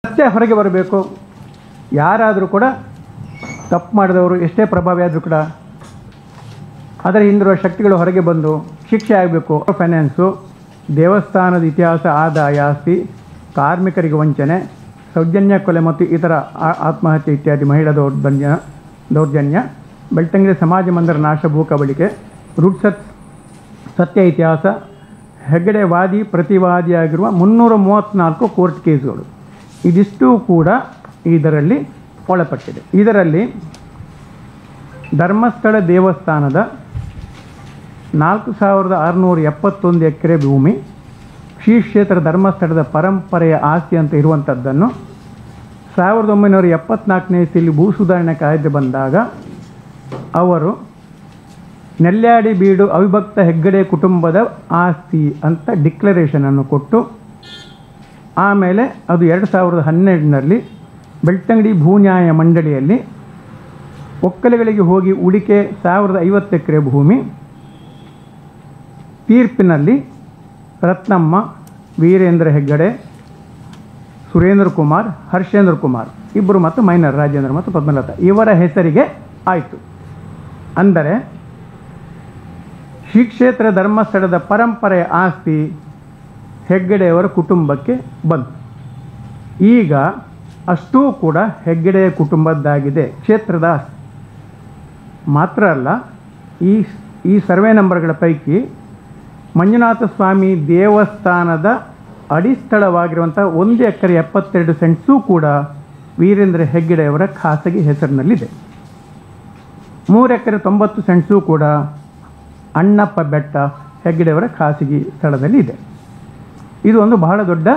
ಅಷ್ಟೇ ಹೊರಗೆ ಬರಬೇಕು. ಯಾರಾದರೂ ಕೂಡ ತಪ್ಪು ಮಾಡಿದವರು ಎಷ್ಟೇ ಪ್ರಭಾವಿ ಆದರೂ ಕೂಡ ಅದರ ಹಿಂದಿರುವ ಶಕ್ತಿಗಳು ಹೊರಗೆ ಬಂದು ಶಿಕ್ಷೆ ಆಗಬೇಕು. ಫೈನಾನ್ಸು, ದೇವಸ್ಥಾನದ ಇತಿಹಾಸ, ಆದಾಯ, ಆಸ್ತಿ, ಕಾರ್ಮಿಕರಿಗೆ ವಂಚನೆ, ಸೌಜನ್ಯ ಕೊಲೆ ಮತ್ತು ಇತರ ಆತ್ಮಹತ್ಯೆ ಇತ್ಯಾದಿ ಮಹಿಳಾ ದೌರ್ಜನ್ಯ, ಬೆಳ್ತಂಗಡಿ ಸಮಾಜ ಮಂದಿರ ನಾಶ, ಭೂ ಕಬಳಿಕೆ, ರೂಟ್ಸತ್ ಸತ್ಯ ಇತಿಹಾಸ, ಹೆಗ್ಗಡೆ ವಾದಿ ಪ್ರತಿವಾದಿಯಾಗಿರುವ 334 ಕೋರ್ಟ್ ಕೇಸುಗಳು, ಇದಿಷ್ಟು ಕೂಡ ಇದರಲ್ಲಿ ಒಳಪಟ್ಟಿದೆ. ಇದರಲ್ಲಿ ಧರ್ಮಸ್ಥಳ ದೇವಸ್ಥಾನದ 4671 ಎಕರೆ ಭೂಮಿ ಶ್ರೀ ಕ್ಷೇತ್ರ ಧರ್ಮಸ್ಥಳದ ಪರಂಪರೆಯ ಆಸ್ತಿ ಅಂತ ಇರುವಂಥದ್ದನ್ನು 1974ನೇ ಇಸವಿಯಲ್ಲಿ ಭೂ ಸುಧಾರಣೆ ಕಾಯ್ದೆ ಬಂದಾಗ ಅವರು ನೆಲ್ಯಾಡಿ ಬೀಡು ಅವಿಭಕ್ತ ಹೆಗ್ಗಡೆ ಕುಟುಂಬದ ಆಸ್ತಿ ಅಂತ ಡಿಕ್ಲರೇಷನನ್ನು ಕೊಟ್ಟು, ಆಮೇಲೆ ಅದು 2012ರಲ್ಲಿ ಬೆಳ್ತಂಗಡಿ ಭೂನ್ಯಾಯ ಮಂಡಳಿಯಲ್ಲಿ ಒಕ್ಕಲಿಗಳಿಗೆ ಹೋಗಿ ಉಳಿಕೆ 1050 ಎಕರೆ ಭೂಮಿ ತೀರ್ಪಿನಲ್ಲಿ ರತ್ನಮ್ಮ, ವೀರೇಂದ್ರ ಹೆಗ್ಗಡೆ, ಸುರೇಂದ್ರ ಕುಮಾರ್, ಹರ್ಷೇಂದ್ರ ಕುಮಾರ್ ಇಬ್ಬರು ಮತ್ತು ಮೈನರ್ ರಾಜೇಂದ್ರ ಮತ್ತು ಪದ್ಮಲತಾ ಇವರ ಹೆಸರಿಗೆ ಆಯಿತು. ಅಂದರೆ ಶ್ರೀ ಕ್ಷೇತ್ರ ಧರ್ಮಸ್ಥಳದ ಪರಂಪರೆಯ ಆಸ್ತಿ ಹೆಗ್ಗಡೆಯವರ ಕುಟುಂಬಕ್ಕೆ ಬಂತು. ಈಗ ಅಷ್ಟೂ ಕೂಡ ಹೆಗ್ಗಡೆಯ ಕುಟುಂಬದ್ದಾಗಿದೆ, ಕ್ಷೇತ್ರದ ಆಸ್ತಿ ಮಾತ್ರ ಅಲ್ಲ. ಈ ಸರ್ವೆ ನಂಬರ್ಗಳ ಪೈಕಿ ಮಂಜುನಾಥ ಸ್ವಾಮಿ ದೇವಸ್ಥಾನದ ಅಡಿಸ್ಥಳವಾಗಿರುವಂಥ 1 ಎಕರೆ 72 ಸೆಂಟ್ಸೂ ಕೂಡ ವೀರೇಂದ್ರ ಹೆಗ್ಗಡೆಯವರ ಖಾಸಗಿ ಹೆಸರಿನಲ್ಲಿದೆ. 3 ಎಕರೆ 90 ಸೆಂಟ್ಸೂ ಕೂಡ ಅಣ್ಣಪ್ಪ ಬೆಟ್ಟ ಹೆಗ್ಗಡೆಯವರ ಖಾಸಗಿ ಸ್ಥಳದಲ್ಲಿ ಇದೆ. ಇದು ಒಂದು ಬಹಳ ದೊಡ್ಡ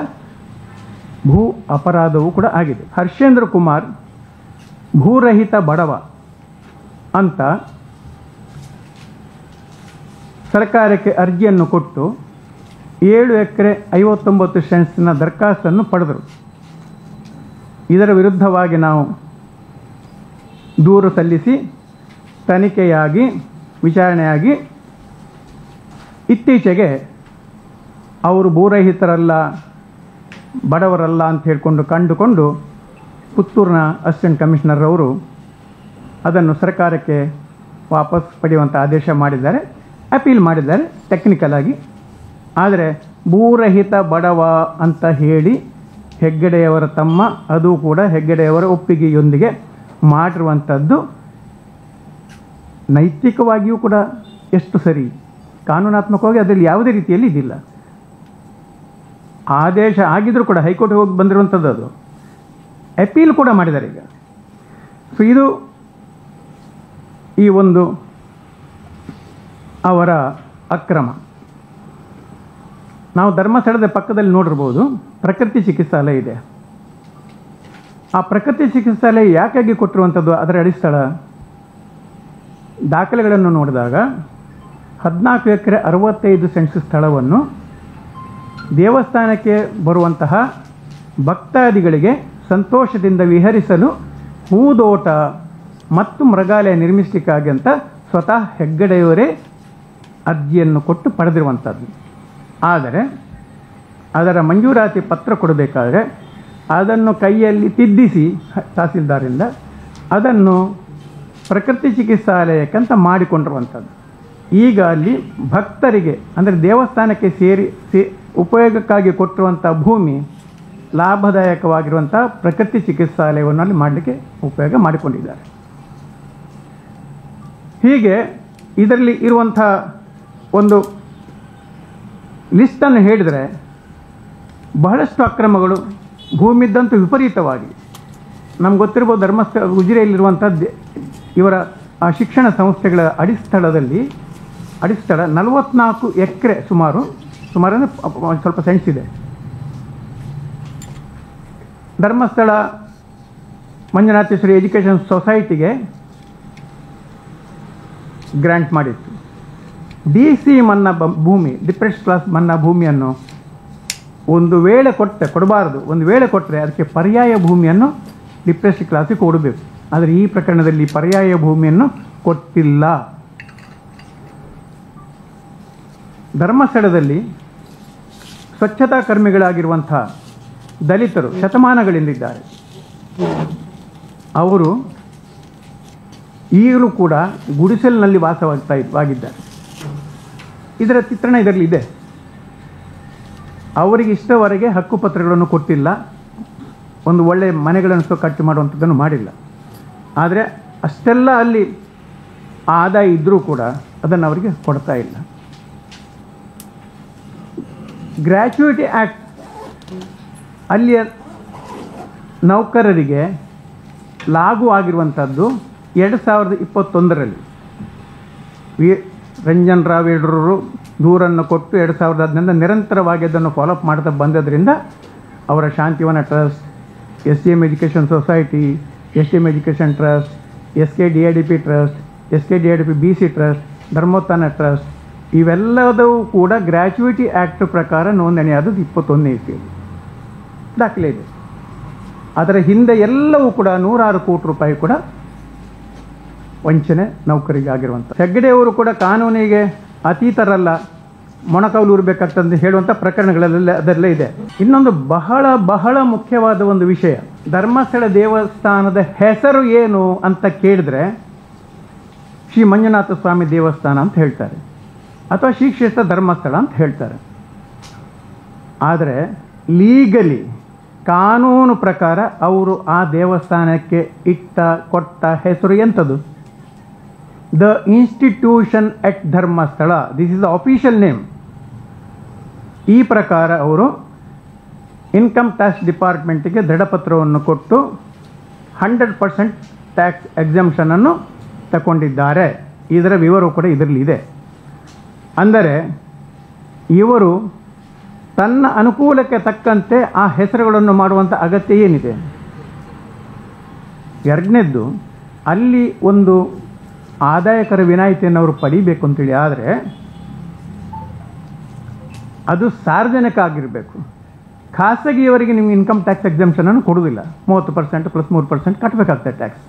ಭೂ ಅಪರಾಧವೂ ಕೂಡ ಆಗಿದೆ. ಹರ್ಷೇಂದ್ರ ಕುಮಾರ್ ಭೂರಹಿತ ಬಡವ ಅಂತ ಸರ್ಕಾರಕ್ಕೆ ಅರ್ಜಿಯನ್ನು ಕೊಟ್ಟು 7 ಎಕರೆ 59 ಸೆಂಟ್ಸ್ನ ದರಖಾಸ್ತನ್ನು ಪಡೆದರು. ಇದರ ವಿರುದ್ಧವಾಗಿ ನಾವು ದೂರು ಸಲ್ಲಿಸಿ ತನಿಖೆಯಾಗಿ ವಿಚಾರಣೆಯಾಗಿ ಇತ್ತೀಚೆಗೆ ಅವರು ಭೂರಹಿತರಲ್ಲ, ಬಡವರಲ್ಲ ಅಂತ ಹೇಳಿಕೊಂಡು ಕಂಡುಕೊಂಡು ಪುತ್ತೂರಿನ ಅಸಿಸ್ಟೆಂಟ್ ಕಮಿಷನರ್ ಅವರು ಅದನ್ನು ಸರ್ಕಾರಕ್ಕೆ ವಾಪಸ್ ಪಡೆಯುವಂಥ ಆದೇಶ ಮಾಡಿದ್ದಾರೆ, ಅಪೀಲ್ ಮಾಡಿದ್ದಾರೆ ಟೆಕ್ನಿಕಲ್ ಆಗಿ. ಆದರೆ ಭೂರಹಿತ ಬಡವ ಅಂತ ಹೇಳಿ ಹೆಗ್ಗಡೆಯವರ ತಮ್ಮ, ಅದು ಕೂಡ ಹೆಗ್ಗಡೆಯವರ ಒಪ್ಪಿಗೆಯೊಂದಿಗೆ ಮಾಡಿರುವಂಥದ್ದು ನೈತಿಕವಾಗಿಯೂ ಕೂಡ ಎಷ್ಟು ಸರಿ, ಕಾನೂನಾತ್ಮಕವಾಗಿ ಅದರಲ್ಲಿ ಯಾವುದೇ ರೀತಿಯಲ್ಲಿ ಇದಿಲ್ಲ. ಆದೇಶ ಆಗಿದ್ರೂ ಕೂಡ ಹೈಕೋರ್ಟ್ಗೆ ಹೋಗಿ ಬಂದಿರುವಂಥದ್ದು, ಅದು ಅಪೀಲ್ ಕೂಡ ಮಾಡಿದ್ದಾರೆ ಈಗ. ಸೊ ಇದು ಈ ಒಂದು ಅವರ ಅಕ್ರಮ. ನಾವು ಧರ್ಮಸ್ಥಳದ ಪಕ್ಕದಲ್ಲಿ ನೋಡಿರ್ಬೋದು ಪ್ರಕೃತಿ ಚಿಕಿತ್ಸಾಲಯ ಇದೆ. ಆ ಪ್ರಕೃತಿ ಚಿಕಿತ್ಸಾಲಯ ಯಾಕಾಗಿ ಕೊಟ್ಟಿರುವಂಥದ್ದು, ಅದರ ಅಡಿಸ್ಥಳ ದಾಖಲೆಗಳನ್ನು ನೋಡಿದಾಗ 14 ಎಕರೆ 65 ಸೆಂಟ್ಸ್ ಸ್ಥಳವನ್ನು ದೇವಸ್ಥಾನಕ್ಕೆ ಬರುವಂತಹ ಭಕ್ತಾದಿಗಳಿಗೆ ಸಂತೋಷದಿಂದ ವಿಹರಿಸಲು ಹೂದೋಟ ಮತ್ತು ಮೃಗಾಲಯ ನಿರ್ಮಿಸಲಿಕ್ಕಾಗಿ ಅಂತ ಸ್ವತಃ ಹೆಗ್ಗಡೆಯವರೇ ಅರ್ಜಿಯನ್ನು ಕೊಟ್ಟು ಪಡೆದಿರುವಂಥದ್ದು. ಆದರೆ ಅದರ ಮಂಜೂರಾತಿ ಪತ್ರ ಕೊಡಬೇಕಾದ್ರೆ ಅದನ್ನು ಕೈಯಲ್ಲಿ ತಿದ್ದಿಸಿ ತಹಸೀಲ್ದಾರಿಂದ ಅದನ್ನು ಪ್ರಕೃತಿ ಚಿಕಿತ್ಸಾಲಯಕ್ಕಂತ ಮಾಡಿಕೊಂಡಿರುವಂಥದ್ದು. ಈಗ ಅಲ್ಲಿ ಭಕ್ತರಿಗೆ ಅಂದರೆ ದೇವಸ್ಥಾನಕ್ಕೆ ಉಪಯೋಗಕ್ಕಾಗಿ ಕೊಟ್ಟಿರುವಂಥ ಭೂಮಿ ಲಾಭದಾಯಕವಾಗಿರುವಂಥ ಪ್ರಕೃತಿ ಚಿಕಿತ್ಸಾಲಯವನ್ನು ಅಲ್ಲಿ ಮಾಡಲಿಕ್ಕೆ ಉಪಯೋಗ ಮಾಡಿಕೊಂಡಿದ್ದಾರೆ. ಹೀಗೆ ಇದರಲ್ಲಿ ಇರುವಂಥ ಒಂದು ಲಿಸ್ಟನ್ನು ಹೇಳಿದರೆ ಬಹಳಷ್ಟು ಅಕ್ರಮಗಳು ಭೂಮಿದ್ದಂತೂ ವಿಪರೀತವಾಗಿ ನಮ್ಗೆ ಗೊತ್ತಿರ್ಬೋದು. ಧರ್ಮಸ್ಥಳ ಉಜಿರೆಯಲ್ಲಿರುವಂಥದ್ದು ಇವರ ಆ ಶಿಕ್ಷಣ ಸಂಸ್ಥೆಗಳ ಅಡಿಸ್ಥಳ 44 ಎಕರೆ ಸುಮಾರು ಅಂದರೆ ಸ್ವಲ್ಪ ಸೆಂಟ್ಸ್ ಇದೆ. ಧರ್ಮಸ್ಥಳ ಮಂಜುನಾಥೇಶ್ವರಿ ಎಜುಕೇಷನ್ ಸೊಸೈಟಿಗೆ ಗ್ರ್ಯಾಂಟ್ ಮಾಡಿತ್ತು. DC ಮನ್ನಾ ಭೂಮಿ, ಡಿಪ್ರೆಸ್ಡ್ ಕ್ಲಾಸ್ ಮನ್ನಾ ಭೂಮಿಯನ್ನು ಒಂದು ವೇಳೆ ಕೊಡಬಾರದು. ಒಂದು ವೇಳೆ ಕೊಟ್ಟರೆ ಅದಕ್ಕೆ ಪರ್ಯಾಯ ಭೂಮಿಯನ್ನು ಡಿಪ್ರೆಸ್ಡ್ ಕ್ಲಾಸಿಗೆ ಕೊಡಬೇಕು. ಆದರೆ ಈ ಪ್ರಕರಣದಲ್ಲಿ ಪರ್ಯಾಯ ಭೂಮಿಯನ್ನು ಕೊಟ್ಟಿಲ್ಲ. ಧರ್ಮಸ್ಥಳದಲ್ಲಿ ಸ್ವಚ್ಛತಾ ಕರ್ಮಿಗಳಾಗಿರುವಂಥ ದಲಿತರು ಶತಮಾನಗಳಿಂದಿದ್ದಾರೆ. ಅವರು ಈಗಲೂ ಕೂಡ ಗುಡಿಸಲಿನಲ್ಲಿ ವಾಸವಾಗಿದ್ದಾರೆ. ಇದರ ಚಿತ್ರಣ ಇದರಲ್ಲಿ ಇದೆ. ಅವರಿಗೆ ಇಷ್ಟವರೆಗೆ ಹಕ್ಕುಪತ್ರಗಳನ್ನು ಕೊಟ್ಟಿಲ್ಲ, ಒಂದು ಒಳ್ಳೆಯ ಮನೆಗಳನ್ನು ಕಟ್ಟಿ ಮಾಡುವಂಥದ್ದನ್ನು ಮಾಡಿಲ್ಲ. ಆದರೆ ಅಷ್ಟೆಲ್ಲ ಅಲ್ಲಿ ಆದಾಯ ಇದ್ದರೂ ಕೂಡ ಅದನ್ನು ಅವರಿಗೆ ಕೊಡ್ತಾ ಇಲ್ಲ. ಗ್ರ್ಯಾಚ್ಯುಯಿಟಿ ಆ್ಯಕ್ಟ್ ಅಲ್ಲಿಯ ನೌಕರರಿಗೆ ಲಾಗೂ ಆಗಿರುವಂಥದ್ದು 2021ರಲ್ಲಿ ರಂಜನ್ ರಾವ್ ಯಡೂರರು ದೂರನ್ನು ಕೊಟ್ಟು 2015 ನಿರಂತರವಾಗಿ ಅದನ್ನು ಫಾಲೋಅಪ್ ಮಾಡ್ತಾ ಬಂದದ್ರಿಂದ ಅವರ Shantivana trust, SCM education society, STM education trust, SKDIDP trust, SKDIDP BC trust, Dharmotthana trust ಇವೆಲ್ಲದೂ ಕೂಡ ಗ್ರ್ಯಾಚ್ಯುಯಿಟಿ ಆ್ಯಕ್ಟ್ ಪ್ರಕಾರ ನೋಂದಣಿಯಾದದ್ದು 21ನೇ ಇಸ್ವಿಯಲ್ಲಿ ದಾಖಲೆ ಇದೆ. ಅದರ ಹಿಂದೆ ಎಲ್ಲವೂ ಕೂಡ 106 ಕೋಟಿ ರೂಪಾಯಿ ಕೂಡ ವಂಚನೆ ನೌಕರಿಗೆ ಆಗಿರುವಂಥ. ಹೆಗ್ಗಡೆಯವರು ಕೂಡ ಕಾನೂನಿಗೆ ಅತೀತರಲ್ಲ, ಮೊಣಕಾಲು ಊರಬೇಕಾಗ್ತದೆ ಹೇಳುವಂಥ ಪ್ರಕರಣಗಳೆಲ್ಲ ಅದರಲ್ಲೇ ಇದೆ. ಇನ್ನೊಂದು ಬಹಳ ಬಹಳ ಮುಖ್ಯವಾದ ಒಂದು ವಿಷಯ, ಧರ್ಮಸ್ಥಳ ದೇವಸ್ಥಾನದ ಹೆಸರು ಏನು ಅಂತ ಕೇಳಿದ್ರೆ ಶ್ರೀ ಮಂಜುನಾಥ ಸ್ವಾಮಿ ದೇವಸ್ಥಾನ ಅಂತ ಹೇಳ್ತಾರೆ, ಅಥವಾ ಶ್ರೀ ಕ್ಷೇತ್ರ ಧರ್ಮಸ್ಥಳ ಅಂತ ಹೇಳ್ತಾರೆ. ಆದರೆ ಲೀಗಲಿ ಕಾನೂನು ಪ್ರಕಾರ ಅವರು ಆ ದೇವಸ್ಥಾನಕ್ಕೆ ಕೊಟ್ಟ ಹೆಸರು ಎಂಥದ್ದು? The institution at Dharmasthala. This is the official name. ಈ ಪ್ರಕಾರ ಅವರು ಇನ್ಕಮ್ ಟ್ಯಾಕ್ಸ್ ಡಿಪಾರ್ಟ್ಮೆಂಟಿಗೆ ದೃಢಪತ್ರವನ್ನು ಕೊಟ್ಟು 100% ಟ್ಯಾಕ್ಸ್ ಎಕ್ಸಂಪ್ಷನನ್ನು ತಗೊಂಡಿದ್ದಾರೆ. ಇದರ ವಿವರವು ಕೂಡ ಇದರಲ್ಲಿ ಇದೆ. ಅಂದರೆ ಇವರು ತನ್ನ ಅನುಕೂಲಕ್ಕೆ ತಕ್ಕಂತೆ ಆ ಹೆಸರುಗಳನ್ನು ಮಾಡುವಂಥ ಅಗತ್ಯ ಏನಿದೆ? ಎರಡನೇದ್ದು, ಅಲ್ಲಿ ಒಂದು ಆದಾಯಕರ ವಿನಾಯಿತಿಯನ್ನು ಅವರು ಪಡಿಬೇಕು ಅಂತೇಳಿ ಆದರೆ ಅದು ಸಾರ್ವಜನಿಕ ಆಗಿರಬೇಕು. ಖಾಸಗಿಯವರಿಗೆ ನಿಮ್ಗೆ ಇನ್ಕಮ್ ಟ್ಯಾಕ್ಸ್ ಎಕ್ಸಂಪ್ಷನನ್ನು ಕೊಡುವುದಿಲ್ಲ. 30% + 3% ಕಟ್ಟಬೇಕಾಗ್ತದೆ ಟ್ಯಾಕ್ಸ್.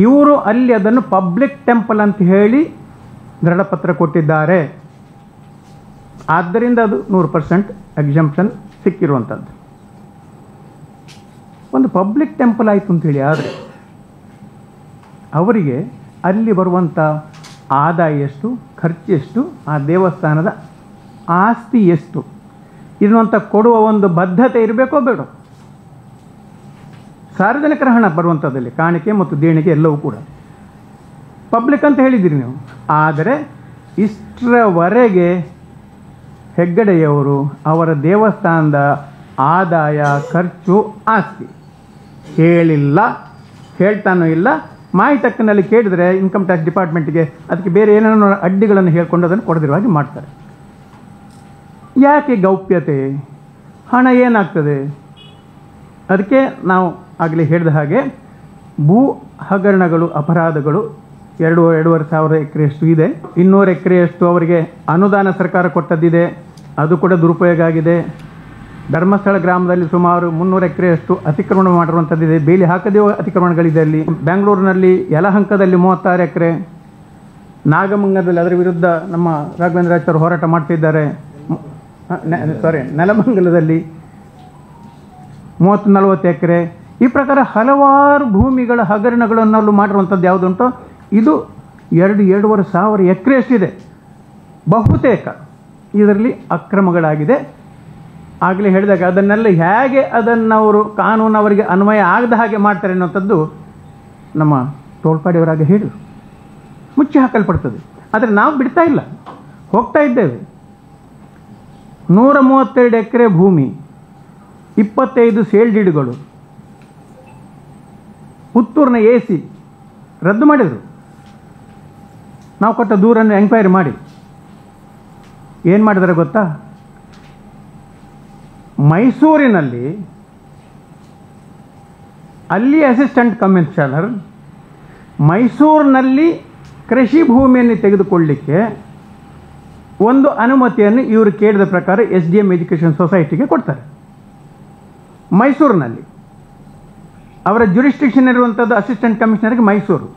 ಇವರು ಅಲ್ಲಿ ಅದನ್ನು ಪಬ್ಲಿಕ್ ಟೆಂಪಲ್ ಅಂತ ಹೇಳಿ ದೃಢಪತ್ರ ಕೊಟ್ಟಿದ್ದಾರೆ. ಆದ್ದರಿಂದ ಅದು 100% ಎಕ್ಸಂಪ್ಷನ್ ಸಿಕ್ಕಿರುವಂಥದ್ದು. ಒಂದು ಪಬ್ಲಿಕ್ ಟೆಂಪಲ್ ಆಯಿತು ಅಂತೇಳಿ ಆದರೆ ಅವರಿಗೆ ಅಲ್ಲಿ ಬರುವಂಥ ಆದಾಯ ಎಷ್ಟು, ಖರ್ಚು ಎಷ್ಟು, ಆ ದೇವಸ್ಥಾನದ ಆಸ್ತಿ ಎಷ್ಟು ಇರುವಂಥ ಕೊಡುವ ಒಂದು ಬದ್ಧತೆ ಇರಬೇಕೋ ಬೇಡ? ಸಾರ್ವಜನಿಕರ ಹಣ ಬರುವಂಥದ್ದಲ್ಲಿ ಕಾಣಿಕೆ ಮತ್ತು ದೇಣಿಗೆ ಎಲ್ಲವೂ ಕೂಡ ಪಬ್ಲಿಕ್ ಅಂತ ಹೇಳಿದ್ದೀರಿ ನೀವು. ಆದರೆ ಇಷ್ಟರವರೆಗೆ ಹೆಗ್ಗಡೆಯವರು ಅವರ ದೇವಸ್ಥಾನದ ಆದಾಯ, ಖರ್ಚು, ಆಸ್ತಿ ಹೇಳಿಲ್ಲ, ಹೇಳ್ತಾನೂ ಇಲ್ಲ. ಮಾಹಿತಕ್ಕನಲ್ಲಿ ಕೇಳಿದರೆ ಇನ್ಕಮ್ ಟ್ಯಾಕ್ಸ್ ಡಿಪಾರ್ಟ್ಮೆಂಟ್ಗೆ ಅದಕ್ಕೆ ಬೇರೆ ಏನೇನೋ ಅಡ್ಡಿಗಳನ್ನು ಹೇಳ್ಕೊಂಡು ಅದನ್ನು ಕೊಡದಿರುವ ಹಾಗೆ ಮಾಡ್ತಾರೆ. ಯಾಕೆ ಗೌಪ್ಯತೆ? ಹಣ ಏನಾಗ್ತದೆ? ಅದಕ್ಕೆ ನಾವು ಆಗಲೇ ಹೇಳಿದ ಹಾಗೆ ಭೂ ಹಗರಣಗಳು, ಅಪರಾಧಗಳು 2-2.5 ಸಾವಿರ ಎಕರೆಯಷ್ಟು ಇದೆ. 200 ಎಕರೆಯಷ್ಟು ಅವರಿಗೆ ಅನುದಾನ ಸರ್ಕಾರ ಕೊಟ್ಟದ್ದಿದೆ, ಅದು ಕೂಡ ದುರುಪಯೋಗ ಆಗಿದೆ. ಧರ್ಮಸ್ಥಳ ಗ್ರಾಮದಲ್ಲಿ ಸುಮಾರು 300 ಎಕರೆಯಷ್ಟು ಅತಿಕ್ರಮಣ ಮಾಡಿರುವಂಥದ್ದಿದೆ. ಬೇಲಿ ಹಾಕದೇ ಅತಿಕ್ರಮಣಗಳಿದೆ ಅಲ್ಲಿ. ಬೆಂಗಳೂರಿನಲ್ಲಿ ಯಲಹಂಕದಲ್ಲಿ 36 ಎಕರೆ, ನಾಗಮಂಗಲದಲ್ಲಿ ಅದರ ವಿರುದ್ಧ ನಮ್ಮ ರಾಘವೇಂದ್ರಾಚಾರ್ಯರು ಹೋರಾಟ ಮಾಡ್ತಿದ್ದಾರೆ. ನೆಲಮಂಗಲದಲ್ಲಿ 30-40 ಎಕರೆ. ಈ ಪ್ರಕಾರ ಹಲವಾರು ಭೂಮಿಗಳ ಹಗರಣಗಳನ್ನು ಮಾಡಿರುವಂಥದ್ದು ಯಾವುದುಂಟೋ ಇದು 2-2.5 ಸಾವಿರ ಎಕರೆಯಷ್ಟಿದೆ. ಬಹುತೇಕ ಇದರಲ್ಲಿ ಅಕ್ರಮಗಳಾಗಿದೆ. ಆಗಲೇ ಹೇಳಿದಾಗ ಅದನ್ನೆಲ್ಲ ಹೇಗೆ ಅದನ್ನವರು ಕಾನೂನು ಅವರಿಗೆ ಅನ್ವಯ ಆಗದ ಹಾಗೆ ಮಾಡ್ತಾರೆ ಅನ್ನೋಂಥದ್ದು ನಮ್ಮ ತೋಳ್ಪಾಡಿಯವರಾಗ ಹೇಳಿದರು. ಮುಚ್ಚಿ ಹಾಕಲ್ಪಡ್ತದೆ. ಆದರೆ ನಾವು ಬಿಡ್ತಾ ಇಲ್ಲ, ಹೋಗ್ತಾ ಇದ್ದೇವೆ. 132 ಎಕರೆ ಭೂಮಿ, 25 ಸೇಲ್ ಡೀಡ್ಗಳು, ಪುತ್ತೂರಿನ AC ರದ್ದು ಮಾಡಿದರು. ನಾವು ಕೊಟ್ಟ ದೂರನ್ನು ಎಂಕ್ವೈರಿ ಮಾಡಿ ಏನು ಮಾಡಿದ್ದಾರೆ ಗೊತ್ತಾ? ಮೈಸೂರಿನಲ್ಲಿ ಅಲ್ಲಿ ಅಸಿಸ್ಟೆಂಟ್ ಕಮಿಷನರ್ ಮೈಸೂರಿನಲ್ಲಿ ಕೃಷಿ ಭೂಮಿಯನ್ನು ತೆಗೆದುಕೊಳ್ಳಲಿಕ್ಕೆ ಒಂದು ಅನುಮತಿಯನ್ನು ಇವರು ಕೇಳಿದ ಪ್ರಕಾರ SDM ಎಜುಕೇಷನ್ ಸೊಸೈಟಿಗೆ ಕೊಡ್ತಾರೆ. ಮೈಸೂರಿನಲ್ಲಿ ಅವರ ಜುರಿಸ್ಟಿಕ್ಷನ್ ಇರುವಂಥದ್ದು ಅಸಿಸ್ಟೆಂಟ್ ಕಮಿಷನರ್ಗೆ ಮೈಸೂರು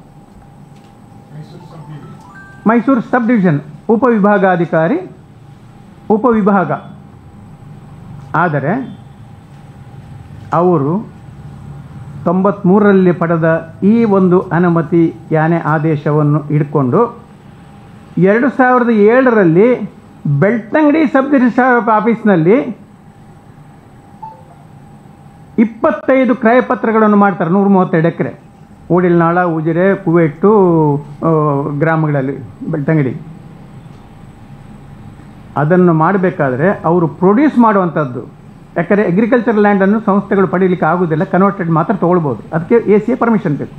ಸಬ್ ಡಿವಿಷನ್ ಉಪವಿಭಾಗಾಧಿಕಾರಿ ಉಪವಿಭಾಗ. ಆದರೆ ಅವರು 93ರಲ್ಲಿ ಪಡೆದ ಈ ಒಂದು ಅನುಮತಿ ಯಾನೆ ಆದೇಶವನ್ನು ಇಟ್ಕೊಂಡು 2007ರಲ್ಲಿ ಬೆಳ್ತಂಗಡಿ ಸಬ್ ರಿಜಿಸ್ಟ್ರಾರ್ ಆಫೀಸ್ನಲ್ಲಿ 25 ಕ್ರಯಪತ್ರಗಳನ್ನು ಮಾಡ್ತಾರೆ. 132 ಎಕರೆ ಓಡಿಲ್ನಾಳ, ಉಜಿರೆ, ಕುವೆಟ್ಟು ಗ್ರಾಮಗಳಲ್ಲಿ ಬೆಳ್ತಂಗಡಿ. ಅದನ್ನು ಮಾಡಬೇಕಾದ್ರೆ ಅವರು ಪ್ರೊಡ್ಯೂಸ್ ಮಾಡುವಂಥದ್ದು, ಯಾಕಂದರೆ ಅಗ್ರಿಕಲ್ಚರ್ ಲ್ಯಾಂಡನ್ನು ಸಂಸ್ಥೆಗಳು ಪಡೀಲಿಕ್ಕೆ ಆಗೋದಿಲ್ಲ, ಕನ್ವರ್ಟೆಡ್ ಮಾತ್ರ ತೊಗೊಳ್ಬೋದು. ಅದಕ್ಕೆ ACA ಪರ್ಮಿಷನ್ ಬೇಕು.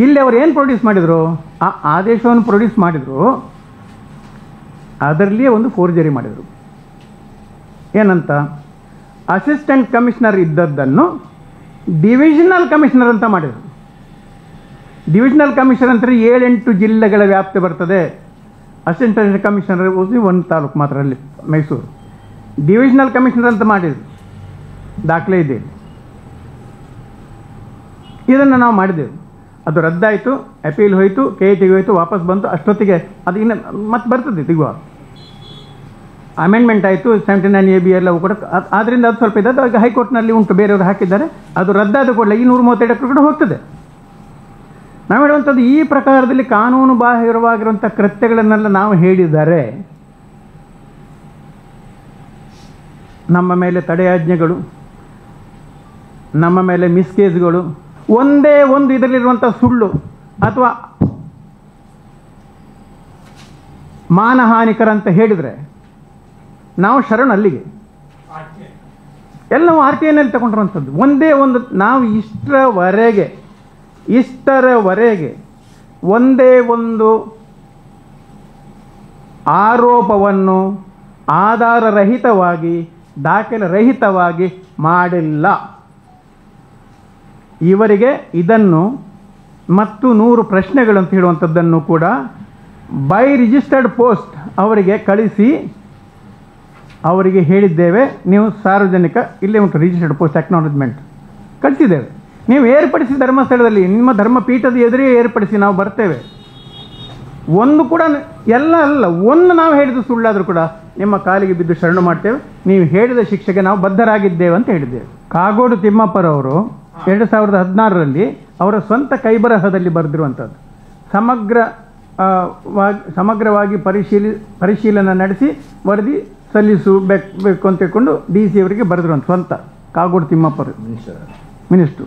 ಇಲ್ಲಿ ಅವರು ಏನು ಪ್ರೊಡ್ಯೂಸ್ ಮಾಡಿದರು, ಆ ಆದೇಶವನ್ನು ಪ್ರೊಡ್ಯೂಸ್ ಮಾಡಿದರು, ಅದರಲ್ಲಿಯೇ ಒಂದು ಫೋರ್ಜರಿ ಮಾಡಿದರು. ಏನಂತ, ಅಸಿಸ್ಟೆಂಟ್ ಕಮಿಷನರ್ ಇದ್ದದ್ದನ್ನು ಡಿವಿಷನಲ್ ಕಮಿಷನರ್ ಅಂತ ಮಾಡಿದರು. ಡಿವಿಷನಲ್ ಕಮಿಷನರ್ ಅಂದರೆ 7-8 ಜಿಲ್ಲೆಗಳ ವ್ಯಾಪ್ತಿ ಬರ್ತದೆ. ಅಸಿಸ್ಟೆಂಟ್ ಕಮಿಷನರ್ ಒಂದು ತಾಲೂಕು ಮಾತ್ರ, ಅಲ್ಲಿ ಮೈಸೂರು. ಡಿವಿಷನಲ್ ಕಮಿಷನರ್ ಅಂತ ಮಾಡಿದರು, ದಾಖಲೆ ಇದೆ. ಇದನ್ನು ನಾವು ಮಾಡಿದೆವು. ಅದು ರದ್ದಾಯಿತು, ಅಪೀಲ್ ಹೋಯಿತು, KITಗೆ ಹೋಯಿತು, ವಾಪಸ್ ಬಂತು. ಅಷ್ಟೊತ್ತಿಗೆ ಅದು ಇನ್ನು ಮತ್ತೆ ಬರ್ತದೆ ಸಿಗುವ. ಅಮೆಂಡ್ಮೆಂಟ್ ಆಯಿತು, 79 AB ಎಲ್ಲವೂ ಕೂಡ. ಆದ್ದರಿಂದ ಅದು ಸ್ವಲ್ಪ ಇದೆ. ಅದು ಹೈಕೋರ್ಟ್ನಲ್ಲಿ ಉಂಟು, ಬೇರೆಯವರು ಹಾಕಿದ್ದಾರೆ. ಅದು ರದ್ದಾದ ಕೂಡಲೇ ಈ 132 ಎಕರೆ ಕೂಡ ಹೋಗ್ತದೆ. ನಾವು ಹೇಳುವಂಥದ್ದು, ಈ ಪ್ರಕಾರದಲ್ಲಿ ಕಾನೂನು ಬಾಹಿರವಾಗಿರುವಂಥ ಕೃತ್ಯಗಳನ್ನೆಲ್ಲ ನಾವು ಹೇಳಿದರೆ ನಮ್ಮ ಮೇಲೆ ತಡೆಯಾಜ್ಞೆಗಳು, ನಮ್ಮ ಮೇಲೆ ಮಿಸ್ಕೇಸ್ಗಳು, ಒಂದೇ ಒಂದು ಇದರಲ್ಲಿರುವಂಥ ಸುಳ್ಳು ಅಥವಾ ಮಾನಹಾನಿಕರ ಅಂತ ಹೇಳಿದರೆ ನಾವು ಶರಣು ಅಲ್ಲಿಗೆ. ಎಲ್ಲವೂ RTIನಲ್ಲಿ ತಗೊಂಡಿರುವಂಥದ್ದು ಒಂದೇ ಒಂದು. ನಾವು ಇಷ್ಟರವರೆಗೆ ಒಂದೇ ಒಂದು ಆರೋಪವನ್ನು ಆಧಾರರಹಿತವಾಗಿ, ದಾಖಲೆ ರಹಿತವಾಗಿ ಮಾಡಿಲ್ಲ. ಇವರಿಗೆ ಇದನ್ನು ಮತ್ತು 100 ಪ್ರಶ್ನೆಗಳು ಅಂತ ಹೇಳುವಂಥದ್ದನ್ನು ಕೂಡ ಬೈ ರಿಜಿಸ್ಟರ್ಡ್ ಪೋಸ್ಟ್ ಅವರಿಗೆ ಕಳಿಸಿ ಅವರಿಗೆ ಹೇಳಿದ್ದೇವೆ. ನೀವು ಸಾರ್ವಜನಿಕ, ಇಲ್ಲೇ ಉಂಟು ರಿಜಿಸ್ಟರ್ಡ್ ಪೋಸ್ಟ್ ಅಕ್ನಾಲಜ್ಮೆಂಟ್ ಕಳಿಸಿದ್ದೇವೆ. ನೀವು ಏರ್ಪಡಿಸಿ ಧರ್ಮಸ್ಥಳದಲ್ಲಿ ನಿಮ್ಮ ಧರ್ಮಪೀಠದ ಎದುರೇ ಏರ್ಪಡಿಸಿ ನಾವು ಬರ್ತೇವೆ. ಒಂದು ಕೂಡ ಎಲ್ಲ ಅಲ್ಲ, ಒಂದು ನಾವು ಹೇಳಿದ್ದು ಸುಳ್ಳಾದರೂ ಕೂಡ ನಿಮ್ಮ ಕಾಲಿಗೆ ಬಿದ್ದು ಶರಣು ಮಾಡ್ತೇವೆ, ನೀವು ಹೇಳಿದ ಶಿಕ್ಷೆಗೆ ನಾವು ಬದ್ಧರಾಗಿದ್ದೇವೆ ಅಂತ ಹೇಳಿದ್ದೇವೆ. ಕಾಗೋಡು ತಿಮ್ಮಪ್ಪರವರು 2016ರಲ್ಲಿ ಅವರ ಸ್ವಂತ ಕೈಬರಹದಲ್ಲಿ ಬರೆದಿರುವಂಥದ್ದು, ಸಮಗ್ರವಾಗಿ ಪರಿಶೀಲನೆ ನಡೆಸಿ ವರದಿ ಸಲ್ಲಿಸಬೇಕು ಅಂತ ತಿಳ್ಕೊಂಡು DC ಅವರಿಗೆ ಬರೆದಿರುವಂಥ ಸ್ವಂತ ಕಾಗೋಡು ತಿಮ್ಮಪ್ಪರು ಮಿನಿಸ್ಟ್ರು.